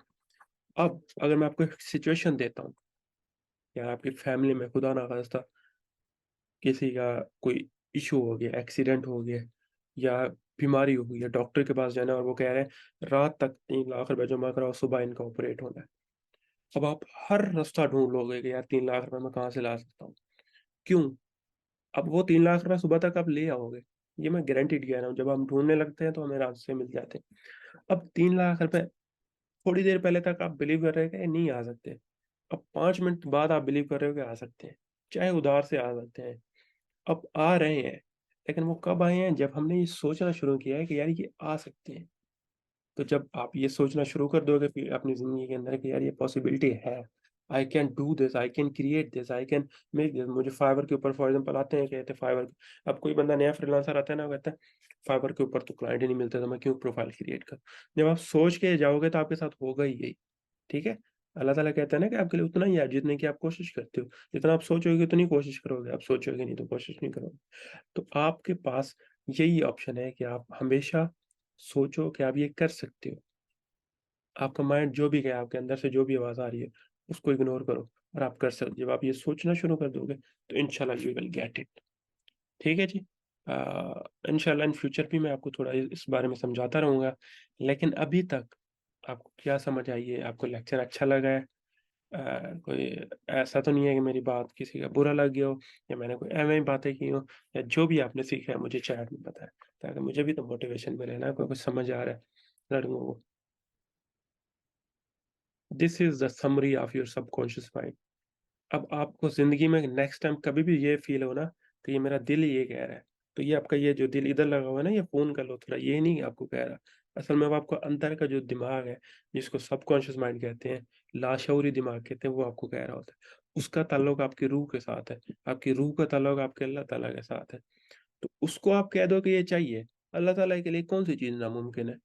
अब अगर मैं आपको एक सिचुएशन देता हूँ, या आपकी फैमिली में खुदा ना खास्ता किसी का कोई इश्यू हो गया, एक्सीडेंट हो गया, या बीमारी हो गई, या डॉक्टर के पास जाना है और वो कह रहे हैं रात तक 3 लाख रुपए जमा कराओ, सुबह इनका ऑपरेट होना है। अब आप हर रास्ता ढूँढ लोगे कि यार 3 लाख रुपए मैं कहाँ से ला सकता हूँ? क्यों? अब वो 3 लाख रुपए सुबह तक आप ले आओगे। ये मैं गारंटीड कह रहा हूँ, जब हम ढूँढने लगते हैं तो हमें रास्ते मिल जाते हैं। अब 3 लाख रुपए थोड़ी देर पहले तक आप बिलीव कर रहे थे कि नहीं आ सकते। अब 5 मिनट बाद आप बिलीव कर रहे हो कि आ सकते हैं। चाहे उधार से आ सकते हैं। अब आ रहे हैं, लेकिन वो कब आए हैं? जब हमने ये सोचना शुरू किया है कि यार ये आ सकते हैं। तो जब आप ये सोचना शुरू कर दोगे फिर अपनी ज़िंदगी के अंदर कि यार ये पॉसिबिलिटी है, I can do this, I can create this, I can make this. मुझे फाइवर के ऊपर फॉर एग्ज़ाम्पल आते हैं, कहते हैं फाइवर, अब कोई बंदा नया फ्रीलांसर आता है ना, वो कहता है फाइवर के ऊपर तो क्लाइंट ही नहीं मिलते, तो मैं क्यों प्रोफाइल क्रिएट करूँ? जब आप सोच के जाओगे तो आपके साथ होगा ही यही, ठीक है? अल्लाह ताला कहता है ना कि आपके लिए उतना ही है जितने की आप कोशिश करते हो। जितना आप सोचोगे उतनी कोशिश करोगे, आप सोचोगे नहीं तो कोशिश नहीं करोगे। तो आपके पास यही ऑप्शन है कि आप हमेशा सोचो कि आप ये कर सकते हो। आपका माइंड जो भी कहे, आपके अंदर से जो भी आवाज़ आ रही है, उसको इग्नोर करो और आप कर सकते, जब आप ये सोचना शुरू कर दोगे, तो इंशाल्लाह यू विल गेट इट। ठीक है जी? इंशाल्लाह इन फ्यूचर भी मैं आपको थोड़ा इस बारे में समझाता रहूँगा। लेकिन अभी तक आपको क्या समझ आई है? आपको लेक्चर अच्छा लगा है? कोई ऐसा तो नहीं है कि मेरी बात किसी का बुरा लग गया हो, या मैंने कोई एवें ही बातें की हों, या जो भी आपने सीखा है मुझे चैट में बताएँ, ताकि मुझे भी तो मोटिवेशन मिले ना, कोई कुछ समझ आ रहा है लड़कों को। This is the summary of your subconscious mind. अब आपको ज़िंदगी में नेक्स्ट टाइम कभी भी ये फ़ील हो ना, तो ये मेरा दिल ये कह रहा है, तो ये आपका ये जो दिल इधर लगा हुआ है ना, ये फ़ोन कर लो थोड़ा, ये नहीं आपको कह रहा। असल में वो आपका अंदर का जो दिमाग है, जिसको सबकॉन्शियस माइंड कहते हैं, लाशऊरी दिमाग कहते हैं, वो आपको कह रहा होता है। उसका ताल्लुक आपकी रूह के साथ है, आपकी रूह का ताल्लुक आपके अल्लाह ताला के साथ है। तो उसको आप कह दो कि ये चाहिए, अल्लाह ताला के लिए कौन-सी चीज़ नामुमकिन है?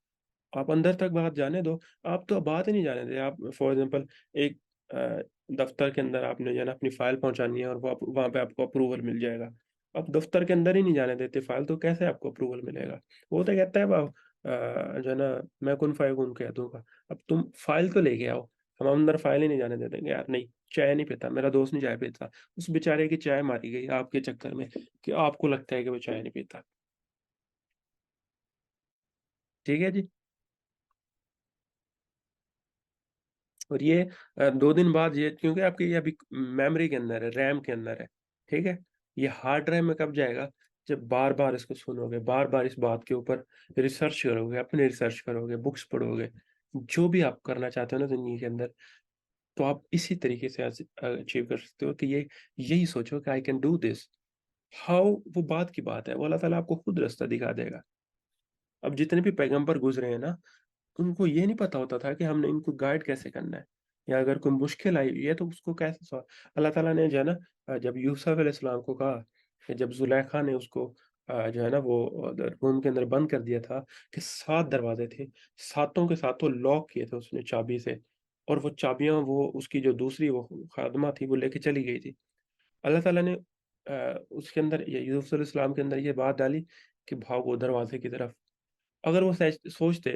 आप अंदर तक बात जाने दो, आप तो बात ही नहीं जाने दे। आप फॉर एग्ज़ाम्पल एक अ, दफ़्तर के अंदर आपने जो है ना अपनी फ़ाइल पहुँचानी है और वो आप वहाँ पे आपको अप्रूवल मिल जाएगा। आप दफ़्तर के अंदर ही नहीं जाने देते फ़ाइल, तो कैसे आपको अप्रूवल मिलेगा? वो तो कहता है जो है ना, मैं कुन फ़यकून कह दूँगा। अब तुम फ़ाइल तो लेके आओ, हम अंदर फ़ाइल ही नहीं जाने दे देंगे यार नहीं, चाय नहीं पीता, मेरा दोस्त नहीं चाय पीता। उस बेचारे की चाय मारी गई आपके चक्कर में कि आपको लगता है कि वो चाय नहीं पीता। ठीक है जी? और ये 2 दिन बाद ये क्योंकि आपकी ये अभी मेमोरी के अंदर है, रैम के अंदर है, ठीक है? ये हार्ड ड्राइव में कब जाएगा? जब बार-बार इसको सुनोगे, बार-बार इस बात के ऊपर रिसर्च करोगे, अपनी रिसर्च करोगे, बुक्स पढ़ोगे, जो भी आप करना चाहते हो ना ज़िंदगी के अंदर, तो आप इसी तरीके से अचीव कर सकते हो कि ये यही सोचो कि I can do this. How वो बात की बात है, वो अल्लाह ताला आपको खुद रास्ता दिखा देगा। अब जितने भी पैगंबर गुज़रे हैं ना, उनको ये नहीं पता होता था कि हमने इनको गाइड कैसे करना है या अगर कोई मुश्किल आई है तो उसको कैसे सॉल्व। अल्लाह ताला ने जो है ना जब यूसुफ अलैहिस्सलाम को कहा कि जब जुलेखा ने उसको जो है ना वो रूम के अंदर बंद कर दिया था कि 7 दरवाजे थे, सातों के सातों लॉक किए थे उसने चाबी से और वो चाबियाँ वो उसकी जो दूसरी वो खादमा थी वो लेके चली गई थी। अल्लाह ताला ने उसके अंदर ये यूसुफ अलैहिस्सलाम के अंदर ये बात डाली कि भागो दरवाजे की तरफ। अगर वो सोचते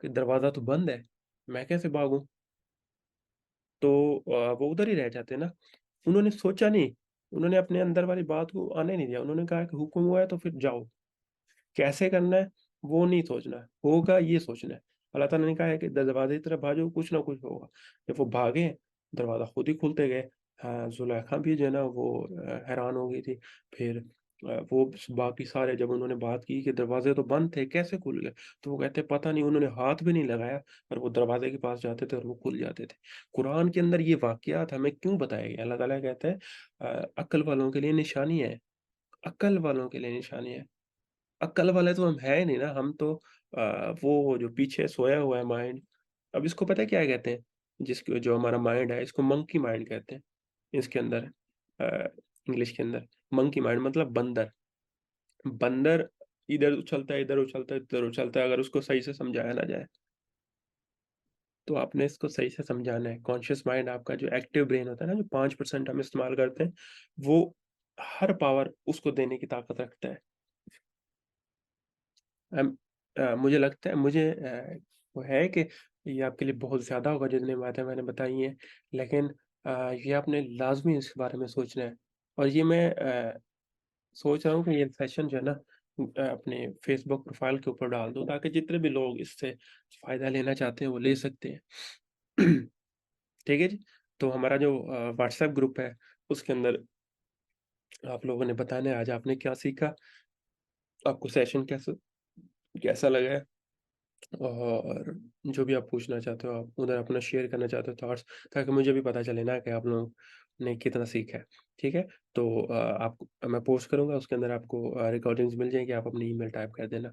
कि दरवाज़ा तो बंद है, मैं कैसे भागूँ? तो वो उधर ही रह जाते ना। उन्होंने सोचा नहीं, उन्होंने अपने अंदर वाली बात को आने नहीं दिया। उन्होंने कहा कि हुक्म हुआ है तो फिर जाओ। कैसे करना है, वो नहीं सोचना है, होगा ये सोचना है। अल्लाह ताला ने कहा है कि दरवाज़े की तरफ भागो, कुछ ना कुछ होगा। जब वो भागे, दरवाज़ा खुद ही खुलते गए। हाँ, ज़ुलेखा भी जो है ना वो हैरान हो गई थी। फिर वो बाकी सारे जब उन्होंने बात की कि दरवाज़े तो बंद थे, कैसे खुल गए? तो वो कहते पता नहीं, उन्होंने हाथ भी नहीं लगाया और वो दरवाज़े के पास जाते थे और वो खुल जाते थे। कुरान के अंदर ये वाक़यात हमें क्यों बताए गए? अल्लाह ताला कहता है अक्ल वालों के लिए निशानी है, अक्ल वालों के लिए निशानी है। अक्ल वाले तो हम है ही नहीं ना, हम तो वो जो पीछे सोया हुआ है माइंड, अब इसको पता है क्या कहते हैं? जिसको जो हमारा माइंड है, इसको मंकी माइंड कहते हैं। इसके अंदर इंग्लिश के अंदर मंकी माइंड मतलब बंदर। बंदर इधर उछलता है, इधर उछलता है, इधर उछलता है, अगर उसको सही से समझाया ना जाए, तो आपने इसको सही से समझाना है। कॉन्शियस माइंड आपका जो एक्टिव ब्रेन होता है ना, जो 5% हम इस्तेमाल करते हैं, वो हर पावर उसको देने की ताकत रखता है। मुझे लगता है वो है कि ये आपके लिए बहुत ज़्यादा होगा जितनी बातें मैंने बताई हैं, लेकिन ये आपने लाज़मी इसके बारे में सोचना है और ये मैं सोच रहा हूँ कि ये सेशन जो है ना अपने फ़ेसबुक प्रोफ़ाइल के ऊपर डाल दूँ ताकि जितने भी लोग इससे फ़ायदा लेना चाहते हैं, वो ले सकते हैं। ठीक है जी? तो हमारा जो व्हाट्सएप ग्रुप है, उसके अंदर आप लोगों ने बताना है आज आपने क्या सीखा, आपको सेशन कैसा कैसा लगा है? और जो भी आप पूछना चाहते हो, आप उधर अपना शेयर करना चाहते हो थॉट्स, ताकि मुझे भी पता चले ना कि आप लोगों ने कितना सीखा है, ठीक है? तो आपको मैं पोस्ट करूँगा, उसके अंदर आपको रिकॉर्डिंग्स मिल जाएँगी, आप अपनी ईमेल टाइप कर देना।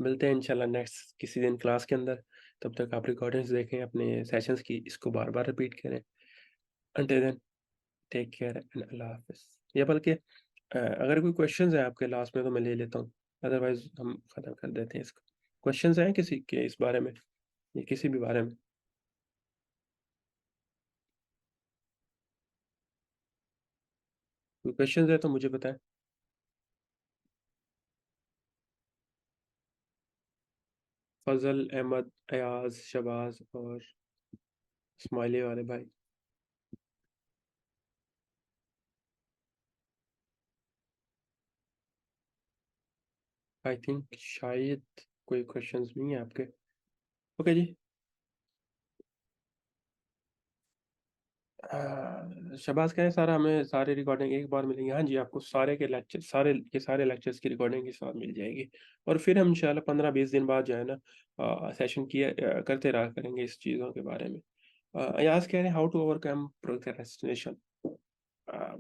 मिलते हैं इंशाल्लाह नेक्स्ट किसी दिन क्लास के अंदर, तब तक आप रिकॉर्डिंग्स देखें अपने सेशंस की, इसको बार-बार रिपीट करें। Until then take care and अल्लाह हाफ़िज़। या बल्कि अगर कोई क्वेश्चंस हैं आपके लास्ट में तो मैं ले लेता हूँ, अदरवाइज़ हम ख़त्म कर देते हैं इसको। क्वेश्चंस हैं किसी के इस बारे में? या किसी भी बारे में? कोई क्वेश्चंस है तो मुझे बताएँ। फ़ज़ल, अहमद, अयाज़, शहबाज़ और स्माइली वाले भाई। आई थिंक शायद कोई क्वेश्चंस नहीं है आपके। ओके जी। शहबाज़ कह रहे हैं सर हमें सारी रिकॉर्डिंग एक बार मिलेंगी। हाँ जी, आपको सारे के लेक्चर सारे लेक्चर्स की रिकॉर्डिंग एक साथ मिल जाएगी और फिर हम इंशाल्लाह 15-20 दिन बाद जो है ना सेशन करते रहा करेंगे इस चीज़ों के बारे में। अयाज़ कह रहे हैं हाउ टू ओवरकम प्रोक्रेस्टिनेशन। अ,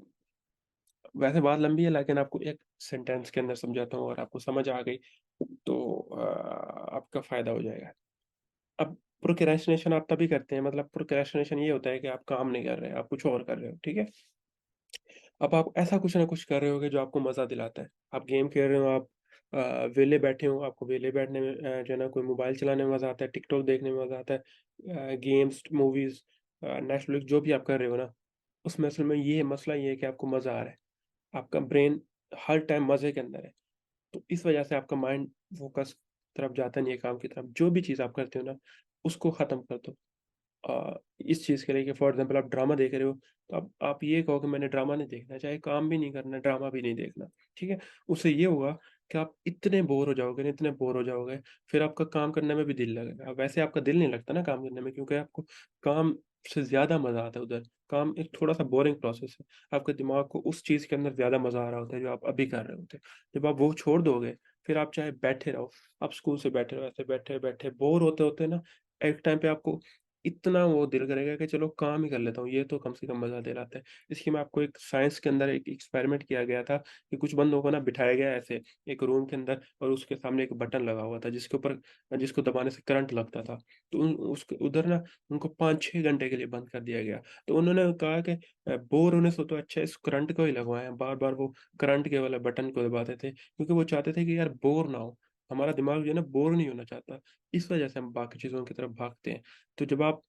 वैसे बात लंबी है लेकिन आपको एक सेंटेंस के अंदर समझाता हूँ और आपको समझ आ गई तो आपका फ़ायदा हो जाएगा। अब प्रोक्रेस्टिनेशन आप तभी करते हैं, मतलब प्रोक्रेस्टिनेशन ये होता है कि आप काम नहीं कर रहे हैं, आप कुछ और कर रहे हो, ठीक है? अब आप ऐसा कुछ ना कुछ कर रहे होगे जो आपको मज़ा दिलाता है। आप गेम खेल रहे हो, आप वेले बैठे हो, आपको वेले बैठने में जो है ना कोई मोबाइल चलाने में मज़ा आता है, टिकटॉक देखने में मज़ा आता है, गेम्स, मूवीज़, नेटफ्लिक्स जो भी आप कर रहे हो ना, उसमें असल में ये मसला ये है कि आपको मज़ा आ रहा है। आपका ब्रेन हर टाइम मज़े के अंदर है। तो इस वजह से आपका माइंड फ़ोकस तरफ जाता नहीं है काम की तरफ। जो भी चीज़ आप करते हो ना, उसको ख़त्म कर दो। इस चीज़ के लिए कि फॉर एग्ज़ाम्पल आप ड्रामा देख रहे हो, तो आप ये कहो कि मैंने ड्रामा नहीं देखना, चाहे काम भी नहीं करना, ड्रामा भी नहीं देखना, ठीक है? उससे ये होगा कि आप इतने बोर हो जाओगे ना, इतने बोर हो जाओगे, फिर आपका काम करने में भी दिल लगेगा। वैसे आपका दिल नहीं लगता ना काम करने में, क्योंकि आपको काम से ज़्यादा मज़ा आता है उधर। काम एक थोड़ा-सा बोरिंग प्रोसेस है। आपके दिमाग को उस चीज़ के अंदर ज़्यादा मज़ा आ रहा होता है, जो आप अभी कर रहे होते हैं। जब आप वो छोड़ दोगे, फिर आप चाहे बैठे रहो, आप स्कूल से बैठे रहो, ऐसे बैठे-बैठे बोर होते-होते ना, एक टाइम पे आपको इतना वो दिल करेगा कि चलो काम ही कर लेता हूँ, ये तो कम से कम मज़ा दिलाता है। इसकी मैं आपको एक साइंस के अंदर एक एक्सपेरिमेंट किया गया था कि कुछ बंदों को ना बिठाया गया ऐसे एक रूम के अंदर और उसके सामने एक बटन लगा हुआ था जिसके ऊपर जिसको दबाने से करंट लगता था। तो उन उसके उधर ना उनको 5-6 घंटे के लिए बंद कर दिया गया। तो उन्होंने कहा कि बोर होने से तो अच्छा इस करंट को ही लगवाएँ। बार-बार वो करंट के वाले बटन को दबाते थे क्योंकि वो चाहते थे कि यार बोर ना हो। हमारा दिमाग जो है ना बोर नहीं होना चाहता। इस वज़ह से हम बाकी चीज़ों की तरफ भागते हैं। तो जब आप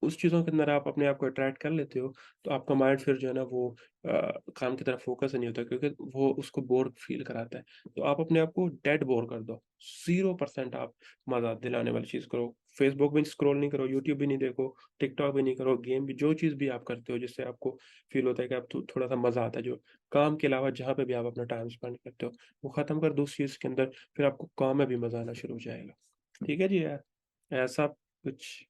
उस चीज़ों के अंदर आप अपने आप को अट्रैक्ट कर लेते हो, तो आपका माइंड फिर जो है ना वो काम की तरफ फ़ोकस ही नहीं होता क्योंकि वो उसको बोर फ़ील कराता है। तो आप अपने आप को डेड बोर कर दो। 0% आप मज़ा दिलाने वाली चीज़ करो। फ़ेसबुक भी स्क्रॉल नहीं करो, यूट्यूब भी नहीं देखो, टिकटॉक भी नहीं करो, गेम भी जो चीज़ भी आप करते हो जिससे आपको फ़ील होता है कि आप थोड़ा-सा मज़ा आता है, जो काम के अलावा जहाँ पे भी आप अपना टाइम स्पेंड करते हो, वो ख़त्म कर दो उस चीज़ के अंदर, फिर आपको काम में भी मज़ा आना शुरू हो जाएगा। ठीक है जी यार, ऐसा कुछ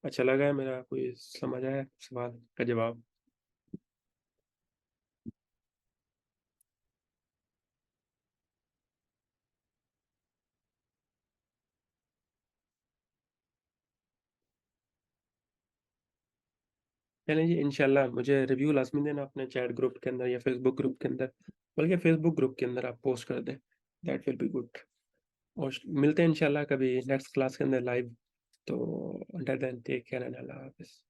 अच्छा लगा है मेरा कोई समझ आया सवाल का जवाब? चलें जी इंशाल्लाह मुझे रिव्यू लाज़मी देना अपने चैट ग्रुप के अंदर या फ़ेसबुक ग्रुप के अंदर, बल्कि फ़ेसबुक ग्रुप के अंदर आप पोस्ट कर दें, दैट विल बी गुड। और मिलते हैं इंशाल्लाह कभी नेक्स्ट क्लास के अंदर लाइव, तो until then take care and अल्लाह हाफ़िज़।